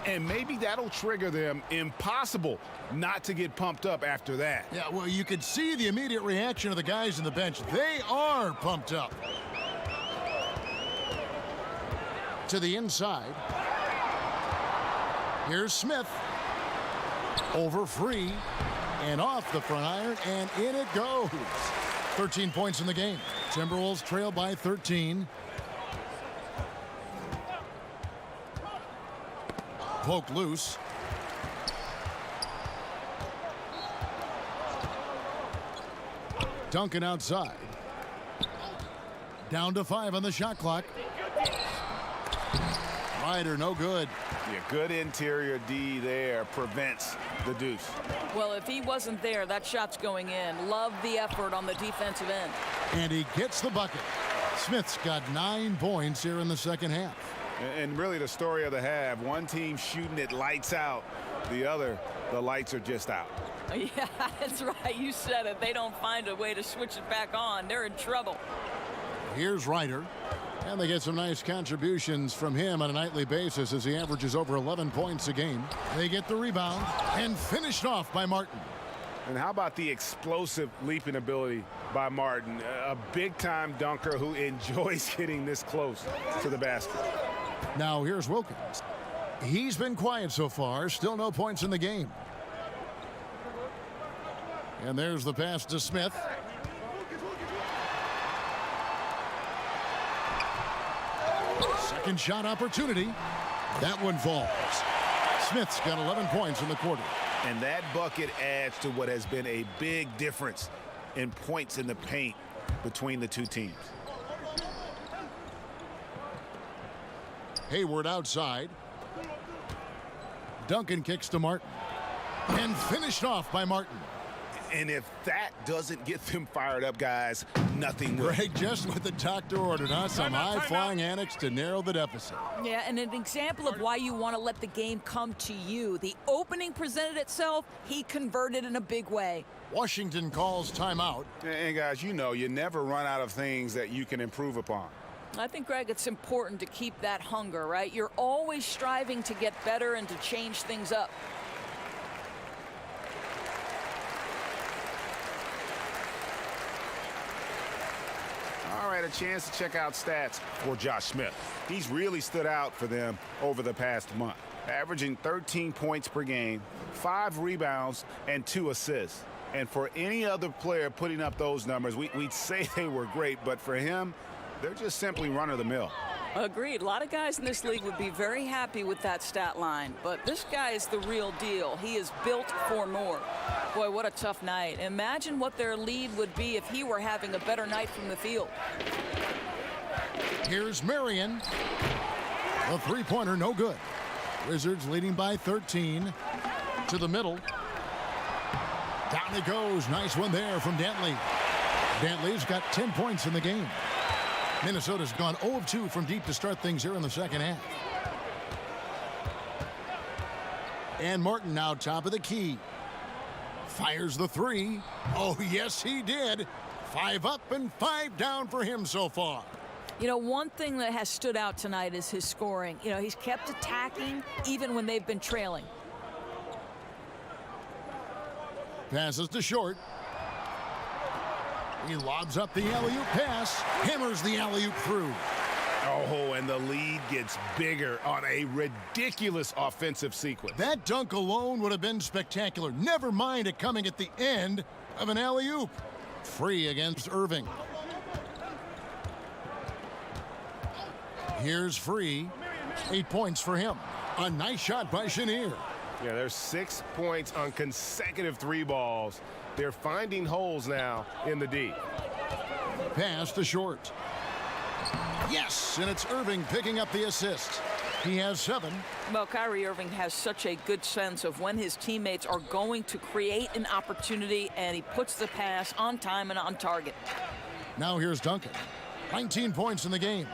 And maybe that'll trigger them. Impossible not to get pumped up after that. Yeah, well, you could see the immediate reaction of the guys on the bench. They are pumped up. To the inside. Here's Smith. Over Free. And off the front iron. And in it goes. 13 points in the game. Timberwolves trail by 13. Poke loose. Duncan outside. Down to 5 on the shot clock. Ryder, no good. Yeah, good interior D there prevents the deuce. Well, if he wasn't there, that shot's going in. Love the effort on the defensive end. And he gets the bucket. Smith's got 9 points here in the second half. And really the story of the half, one team shooting it lights out, the other, the lights are just out. Yeah, that's right. You said it. They don't find a way to switch it back on. They're in trouble. Here's Ryder. And they get some nice contributions from him on a nightly basis as he averages over 11 points a game. They get the rebound and finished off by Martin. And how about the explosive leaping ability by Martin? A big-time dunker who enjoys getting this close to the basket. Now here's Wilkins. He's been quiet so far. Still no points in the game. And there's the pass to Smith. Second shot opportunity. That one falls. Smith's got 11 points in the quarter. And that bucket adds to what has been a big difference in points in the paint between the two teams. Hayward outside. Duncan kicks to Martin. And finished off by Martin. And if that doesn't get them fired up, guys, nothing will. Greg just with the doctor ordered us some high-flying annex to narrow the deficit. Yeah, and an example of why you want to let the game come to you. The opening presented itself. He converted in a big way. Washington calls timeout. And guys, you know, you never run out of things that you can improve upon. I think, Greg, it's important to keep that hunger, right? You're always striving to get better and to change things up. All right, a chance to check out stats for Josh Smith. He's really stood out for them over the past month, averaging 13 points per game, 5 rebounds, and 2 assists. And for any other player putting up those numbers, we'd say they were great, but for him, they're just simply run-of-the-mill. Agreed. A lot of guys in this league would be very happy with that stat line, but this guy is the real deal. He is built for more. Boy, what a tough night. Imagine what their lead would be if he were having a better night from the field. Here's Marion. A three-pointer, no good. Wizards leading by 13. To the middle. Down it goes. Nice one there from Dantley. Dantley's got 10 points in the game. Minnesota's gone 0 of 2 from deep to start things here in the second half. And Martin now top of the key. Fires the three. Oh, yes, he did. 5 up and 5 down for him so far. You know, one thing that has stood out tonight is his scoring. You know, he's kept attacking even when they've been trailing. Passes to Short. He lobs up the alley-oop pass. Hammers the alley-oop through. Oh, and the lead gets bigger on a ridiculous offensive sequence. That dunk alone would have been spectacular. Never mind it coming at the end of an alley-oop. Free against Irving. Here's Free. 8 points for him. A nice shot by Chenier. Yeah, there's 6 points on consecutive 3 balls. They're finding holes now in the D. Pass to Short. Yes, and it's Irving picking up the assist. He has 7. Well, Kyrie Irving has such a good sense of when his teammates are going to create an opportunity, and he puts the pass on time and on target. Now here's Duncan. 19 points in the game.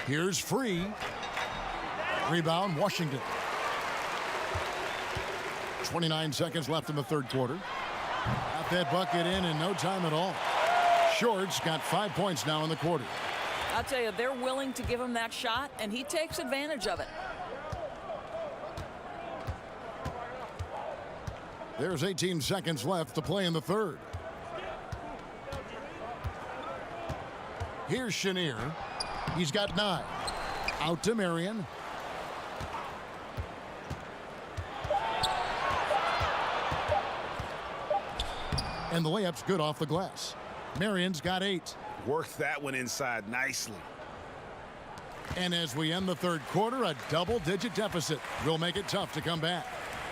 Here's Free. Rebound, Washington. 29 seconds left in the third quarter. Got that bucket in no time at all. Short's got 5 points now in the quarter. I'll tell you, they're willing to give him that shot, and he takes advantage of it. There's 18 seconds left to play in the third. Here's Chenier. He's got 9. Out to Marion. And the layup's good off the glass. Marion's got 8. Worked that one inside nicely. And as we end the third quarter, a double-digit deficit will make it tough to come back.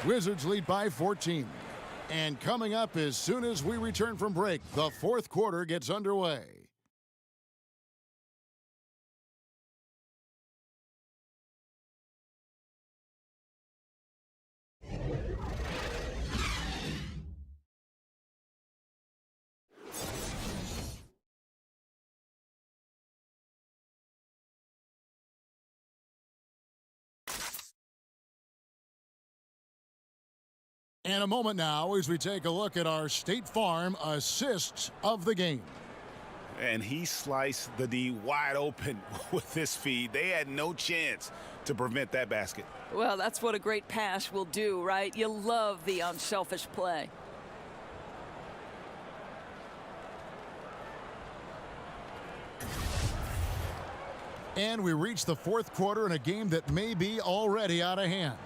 Wizards lead by 14. And coming up as soon as we return from break, the fourth quarter gets underway. And a moment now as we take a look at our State Farm assists of the game. And he sliced the D wide open with this feed. They had no chance to prevent that basket. Well, that's what a great pass will do, right? You love the unselfish play. And we reach the fourth quarter in a game that may be already out of hand.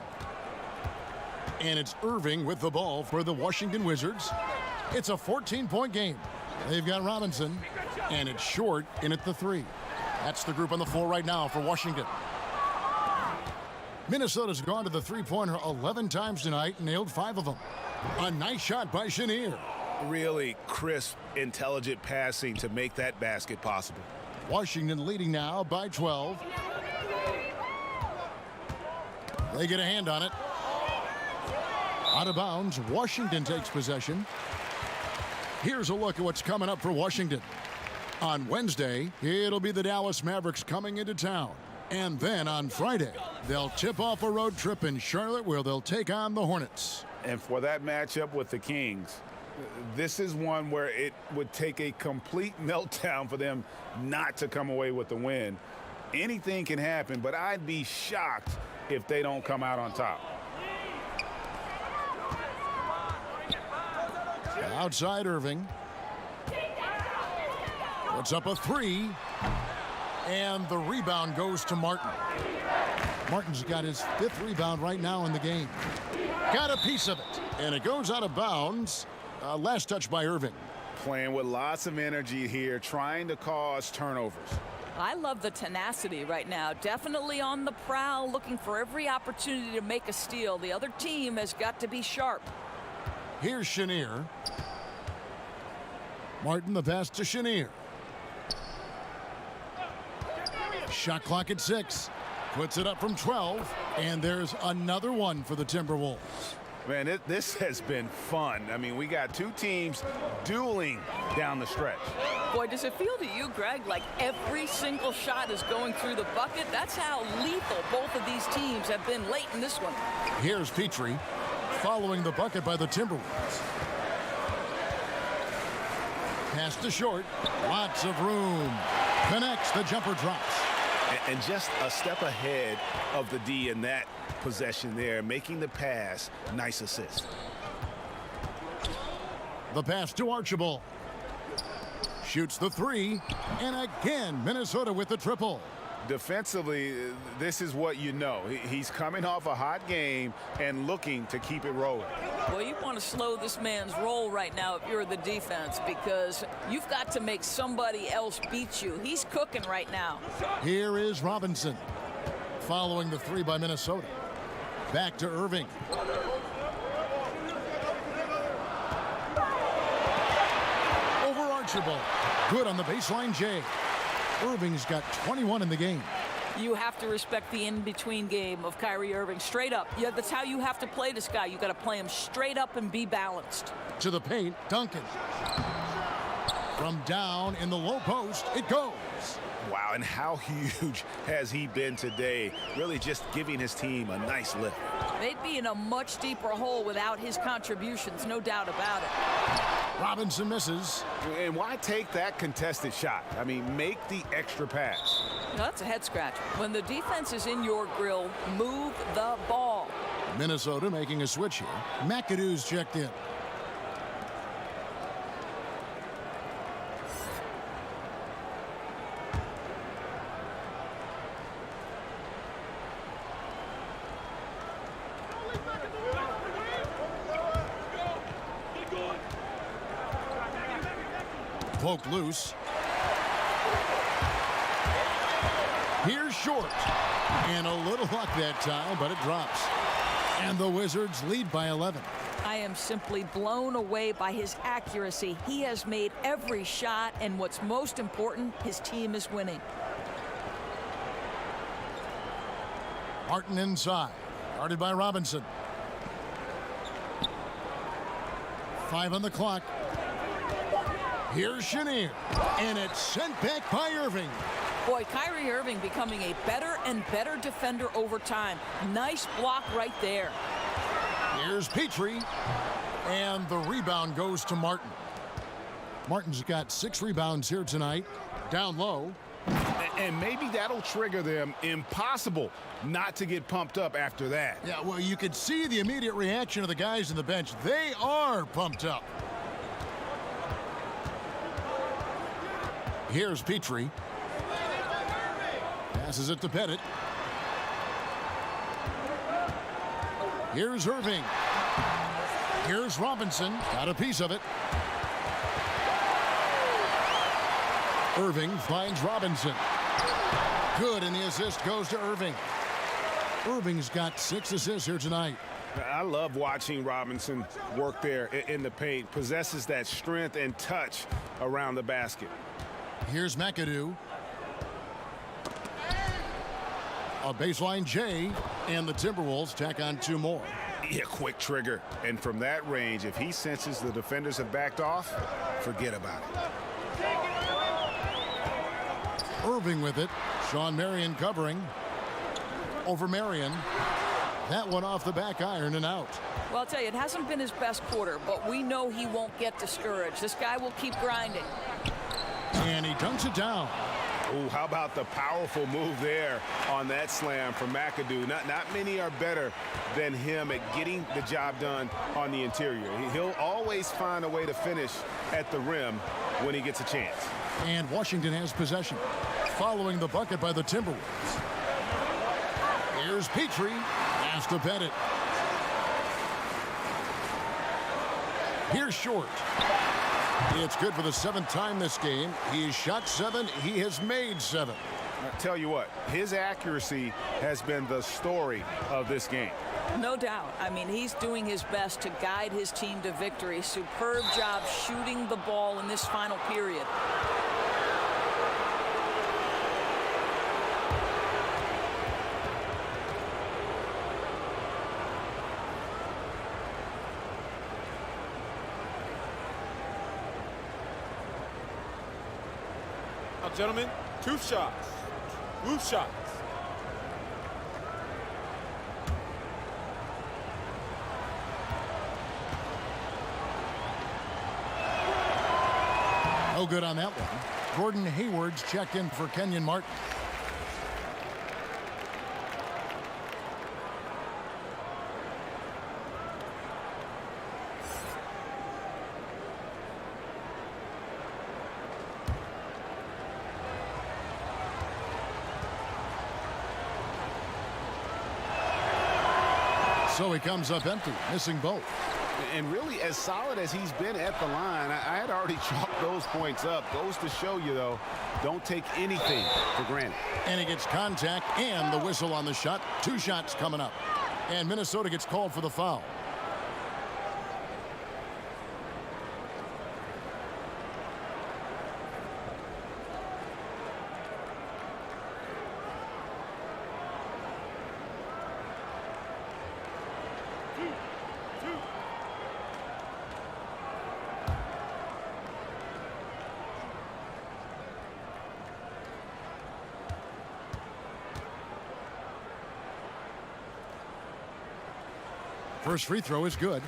And it's Irving with the ball for the Washington Wizards. It's a 14-point game. They've got Robinson, and it's Short in at the 3. That's the group on the floor right now for Washington. Minnesota's gone to the three-pointer 11 times tonight and nailed 5 of them. A nice shot by Chenier. Really crisp, intelligent passing to make that basket possible. Washington leading now by 12. They get a hand on it. Out of bounds, Washington takes possession. Here's a look at what's coming up for Washington. On Wednesday, it'll be the Dallas Mavericks coming into town. And then on Friday, they'll tip off a road trip in Charlotte where they'll take on the Hornets. And for that matchup with the Kings, this is one where it would take a complete meltdown for them not to come away with the win. Anything can happen, but I'd be shocked if they don't come out on top. Outside Irving. Puts up a 3. And the rebound goes to Martin. Martin's got his 5th rebound right now in the game. Got a piece of it. And it goes out of bounds. Last touch by Irving. Playing with lots of energy here, trying to cause turnovers. I love the tenacity right now. Definitely on the prowl, looking for every opportunity to make a steal. The other team has got to be sharp. Here's Chenier. Martin, the pass to Chenier. Shot clock at 6. Puts it up from 12. And there's another one for the Timberwolves. Man, this has been fun. I mean, we got two teams dueling down the stretch. Boy, does it feel to you, Greg, like every single shot is going through the bucket? That's how lethal both of these teams have been late in this one. Here's Petrie following the bucket by the Timberwolves. Pass to Short. Lots of room. Connects. The jumper drops. And just a step ahead of the D in that possession there, making the pass. Nice assist. The pass to Archibald. Shoots the 3. And again, Minnesota with the triple. Defensively, this is what you know. He's coming off a hot game and looking to keep it rolling. Well, you want to slow this man's roll right now if you're the defense, because you've got to make somebody else beat you. He's cooking right now. Here is Robinson following the 3 by Minnesota. Back to Irving. Over Archibald. Good on the baseline, Jay. Irving's got 21 in the game. You have to respect the in-between game of Kyrie Irving. Straight up. Yeah, that's how you have to play this guy. You got to play him straight up and be balanced. To the paint, Duncan. From down in the low post, it goes. Wow, and how huge has he been today? Really just giving his team a nice lift. They'd be in a much deeper hole without his contributions, no doubt about it. Robinson misses. And why take that contested shot? I mean, make the extra pass. Now, that's a head scratch. When the defense is in your grill, move the ball. Minnesota making a switch here. McAdoo's checked in. Poke loose. Here's short. And a little luck that time, but it drops. And the Wizards lead by 11. I am simply blown away by his accuracy. He has made every shot, and what's most important, his team is winning. Martin inside. Guarded by Robinson. 5 on the clock. Here's Chenier. And it's sent back by Irving. Boy, Kyrie Irving becoming a better and better defender over time. Nice block right there. Here's Petrie. And the rebound goes to Martin. Martin's got 6 rebounds here tonight. Down low. And maybe that'll trigger them. Impossible not to get pumped up after that. Yeah, well, you could see the immediate reaction of the guys on the bench. They are pumped up. Here's Petrie. Passes it to Pettit. Here's Irving. Here's Robinson. Got a piece of it. Irving finds Robinson. Good, and the assist goes to Irving. Irving's got 6 assists here tonight. I love watching Robinson work there in the paint. Possesses that strength and touch around the basket. Here's McAdoo. A baseline J, and the Timberwolves tack on 2 more. Yeah, quick trigger. And from that range, if he senses the defenders have backed off, forget about it. Irving with it. Sean Marion covering. Over Marion. That one off the back iron and out. Well, I'll tell you, it hasn't been his best quarter, but we know he won't get discouraged. This guy will keep grinding. And he dunks it down. Ooh, how about the powerful move there on that slam from McAdoo? Not many are better than him at getting the job done on the interior. He'll always find a way to finish at the rim when he gets a chance. And Washington has possession. Following the bucket by the Timberwolves. Here's Petrie. Pass to Pettit. Here's Short. It's good for the 7th time this game. He's shot 7. He has made 7. I tell you what, his accuracy has been the story of this game. No doubt. I mean, he's doing his best to guide his team to victory. Superb job shooting the ball in this final period. Now, gentlemen, 2 shots. Roof shots. No good on that one. Gordon Hayward's checked in for Kenyon Martin. So he comes up empty, missing both. And really, as solid as he's been at the line, I had already chalked those points up. Goes to show you, though, don't take anything for granted. And he gets contact and the whistle on the shot. 2 shots coming up. And Minnesota gets called for the foul. First free throw is good.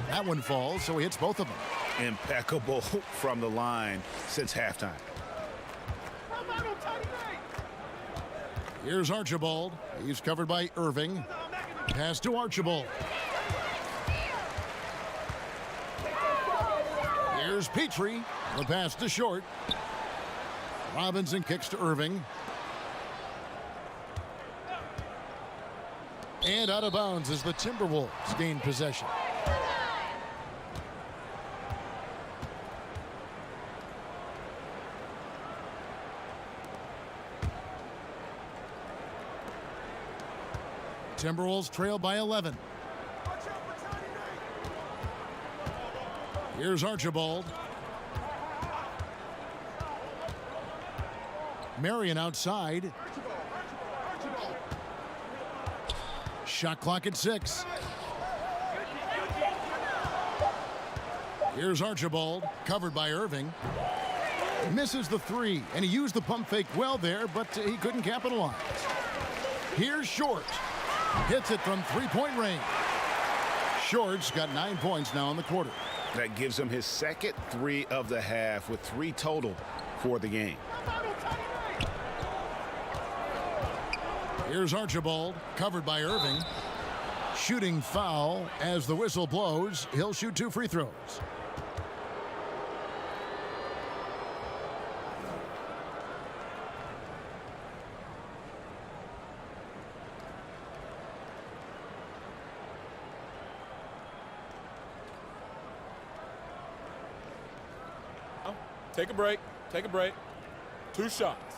That one falls, so he hits both of them. Impeccable from the line since halftime. Here's Archibald. He's covered by Irving. Pass to Archibald. Here's Petrie. The pass to short. Robinson kicks to Irving. And out of bounds as the Timberwolves gain possession. Timberwolves trail by 11. Here's Archibald. Marion outside. Shot clock at 6. Here's Archibald, covered by Irving. Misses the 3, and he used the pump fake well there, but he couldn't capitalize. Here's Short. Hits it from three-point range. Short's got 9 points now in the quarter. That gives him his second 3 of the half with 3 total for the game. Here's Archibald, covered by Irving. Shooting foul as the whistle blows. He'll shoot 2 free throws. Take a break. Take a break. 2 shots.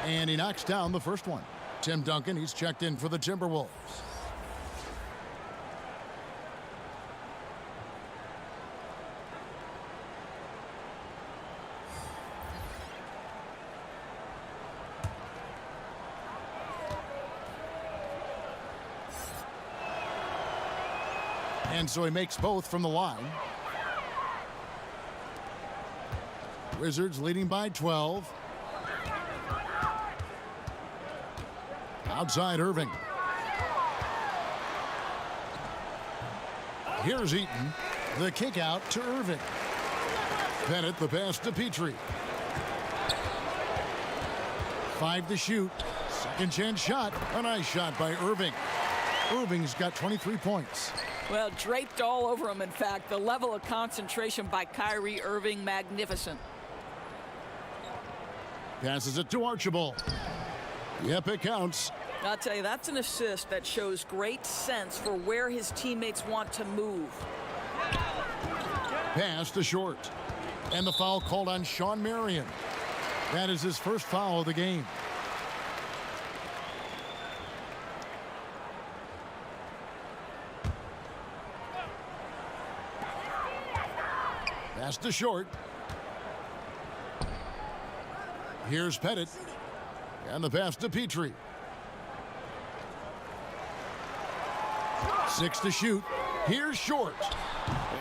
And he knocks down the first one. Tim Duncan, he's checked in for the Timberwolves. And so he makes both from the line. Wizards leading by 12. Outside Irving. Here's Eaton. The kick out to Irving. Bennett the pass to Petrie. 5 to shoot. Second chance shot. A nice shot by Irving. Irving's got 23 points. Well, draped all over him, in fact. The level of concentration by Kyrie Irving, magnificent. Passes it to Archibald. Yep, it counts. I'll tell you, that's an assist that shows great sense for where his teammates want to move. Pass to Short. And the foul called on Sean Marion. That is his first foul of the game. Pass to Short. Here's Pettit. And the pass to Petrie. 6 to shoot. Here's Short.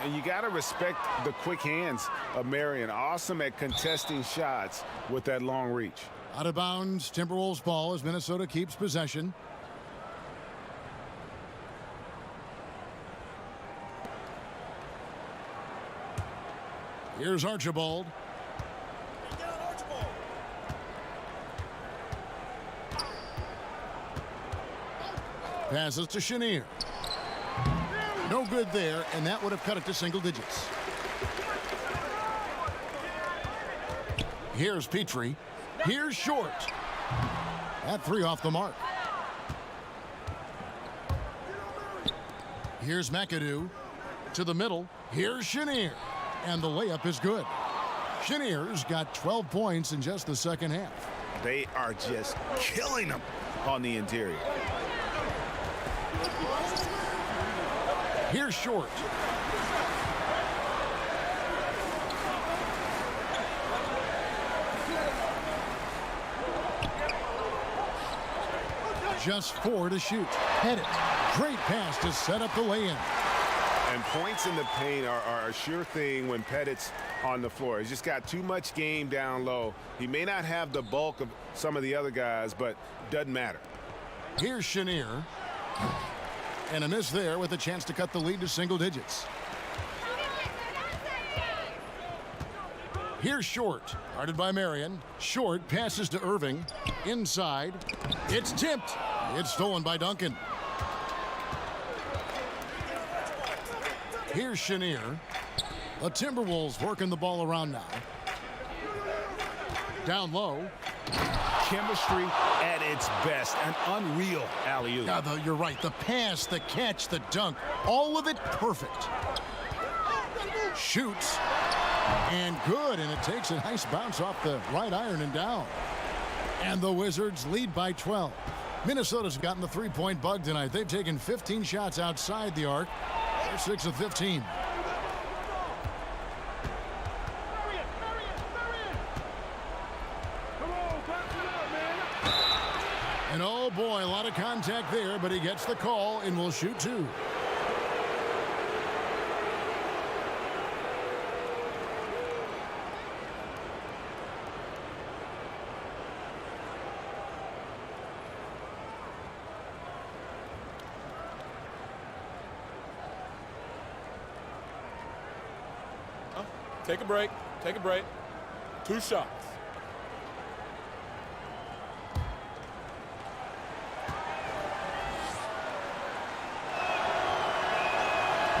And you got to respect the quick hands of Marion. Awesome at contesting shots with that long reach. Out of bounds, Timberwolves ball as Minnesota keeps possession. Here's Archibald. Passes to Chenier. No good there, and that would have cut it to single digits. Here's Petrie. Here's Short. That 3 off the mark. Here's McAdoo. To the middle. Here's Chenier. And the layup is good. Chenier's got 12 points in just the second half. They are just killing them on the interior. Here's Short. Just 4 to shoot. Head it. Great pass to set up the lay-in. And points in the paint are a sure thing when Pettit's on the floor. He's just got too much game down low. He may not have the bulk of some of the other guys, but doesn't matter. Here's Chenier. And a miss there with a chance to cut the lead to single digits. Here's Short. Guarded by Marion. Short passes to Irving. Inside. It's tipped. It's stolen by Duncan. Here's Chenier. The Timberwolves working the ball around now. Down low. Chemistry at its best. An unreal alley-oop. Yeah, you're right. The pass, the catch, the dunk. All of it perfect. Shoots. And good. And it takes a nice bounce off the right iron and down. And the Wizards lead by 12. Minnesota's gotten the three-point bug tonight. They've taken 15 shots outside the arc. They're 6 of 15. And oh boy, a lot of contact there, but he gets the call and will shoot 2. Take a break. Take a break. 2 shots.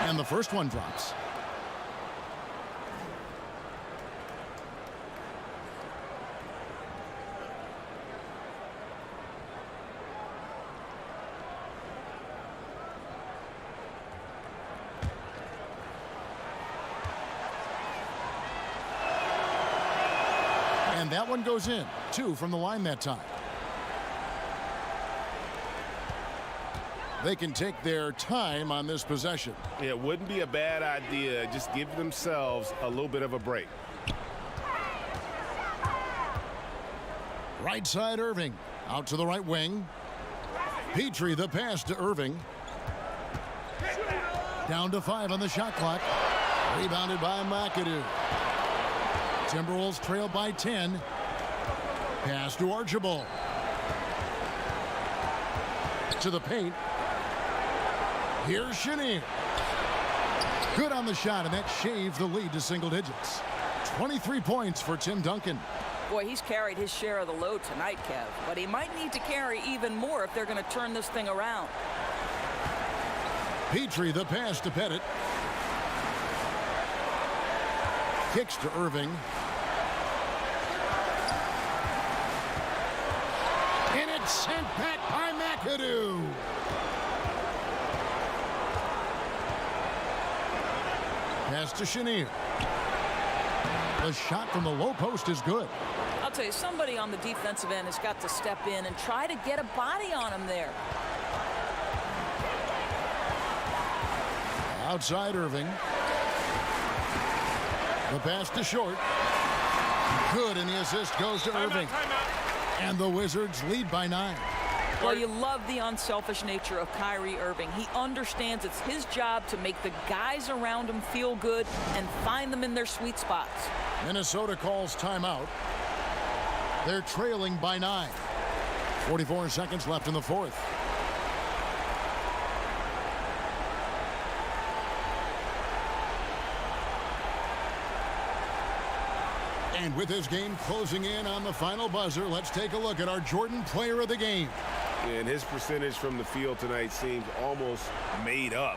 And the first one drops. And that one goes in. 2 from the line that time. They can take their time on this possession. It wouldn't be a bad idea. Just give themselves a little bit of a break. Right side Irving. Out to the right wing. Petrie the pass to Irving. Down to 5 on the shot clock. Rebounded by McAdoo. Timberwolves trail by 10. Pass to Archibald. To the paint. Here's Chenier. Good on the shot, and that shaved the lead to single digits. 23 points for Tim Duncan. Boy, he's carried his share of the load tonight, Kev. But he might need to carry even more if they're going to turn this thing around. Petrie the pass to Pettit. Kicks to Irving. And it's sent back by McAdoo. Pass to Chenier. The shot from the low post is good. I'll tell you, somebody on the defensive end has got to step in and try to get a body on him there. Outside Irving. The pass to Short. Good, and the assist goes to Irving. And the Wizards lead by 9. Well, you love the unselfish nature of Kyrie Irving. He understands it's his job to make the guys around him feel good and find them in their sweet spots. Minnesota calls timeout. They're trailing by 9. 44 seconds left in the fourth. And with this game closing in on the final buzzer, let's take a look at our Jordan Player of the Game. And his percentage from the field tonight seems almost made up.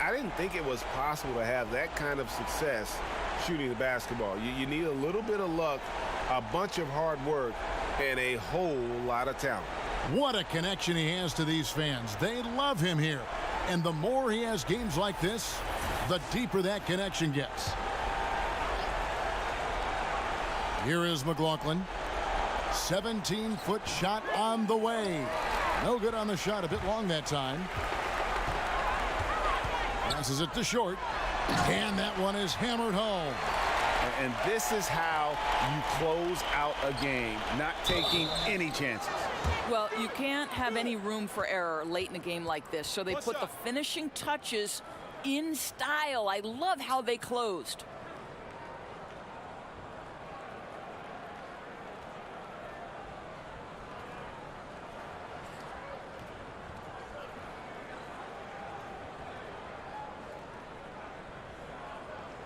I didn't think it was possible to have that kind of success shooting the basketball. You need a little bit of luck, a bunch of hard work, and a whole lot of talent. What a connection he has to these fans. They love him here. And the more he has games like this, the deeper that connection gets. Here is McLaughlin. 17-foot shot on the way. No good on the shot, a bit long that time. Passes it to short. And that one is hammered home. And this is how you close out a game, not taking any chances. Well, you can't have any room for error late in a game like this, so they put the finishing touches in style. I love how they closed.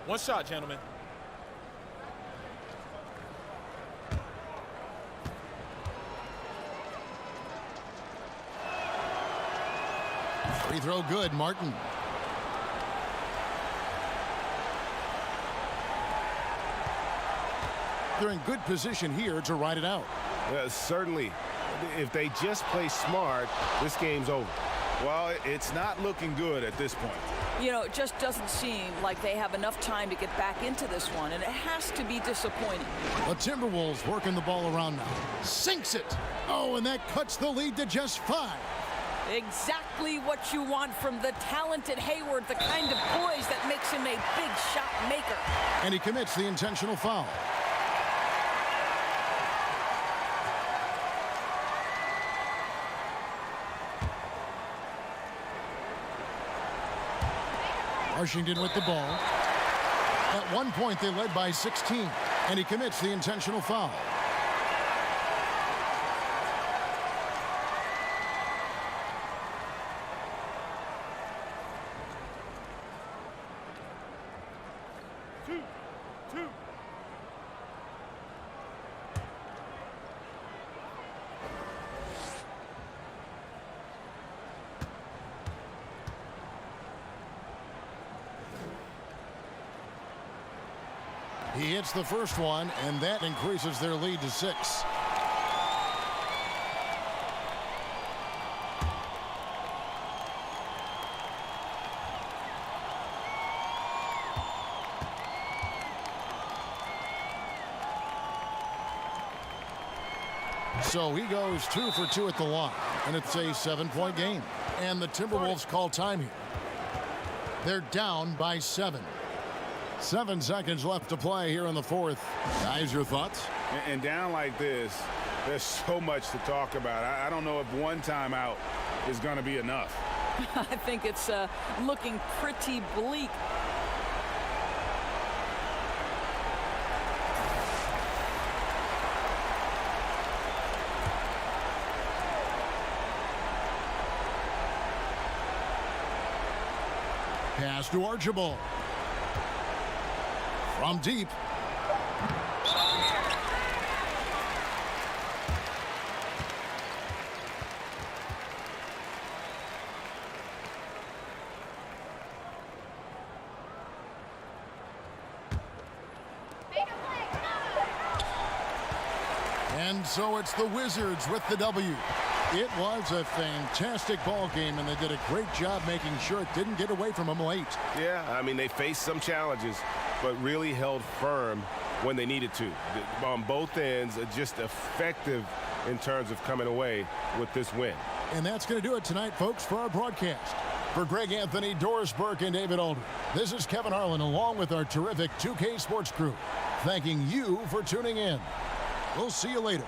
One shot, gentlemen. Free throw good, Martin. They're in good position here to ride it out. Certainly, if they just play smart, this game's over. Well, it's not looking good at this point. You know, it just doesn't seem like they have enough time to get back into this one, and it has to be disappointing. The Timberwolves working the ball around now. Sinks it. Oh, and that cuts the lead to just 5. Exactly what you want from the talented Hayward, the kind of poise that makes him a big shot maker. And he commits the intentional foul. Washington with the ball. At one point, they led by 16, and he commits the intentional foul. He hits the first one, and that increases their lead to 6. So he goes 2 for 2 at the line, and it's a 7-point game. And the Timberwolves call time here. They're down by 7. 7 seconds left to play here in the fourth. Guys, your thoughts? And down like this, there's so much to talk about. I don't know if one timeout is going to be enough. I think it's looking pretty bleak. Pass to Archibald. From deep. And so it's the Wizards with the W. It was a fantastic ball game, and they did a great job making sure it didn't get away from them late. Yeah, I mean, they faced some challenges, but really held firm when they needed to. On both ends, just effective in terms of coming away with this win. And that's going to do it tonight, folks, for our broadcast. For Greg Anthony, Doris Burke, and David Alder, this is Kevin Harlan along with our terrific 2K Sports crew, thanking you for tuning in. We'll see you later.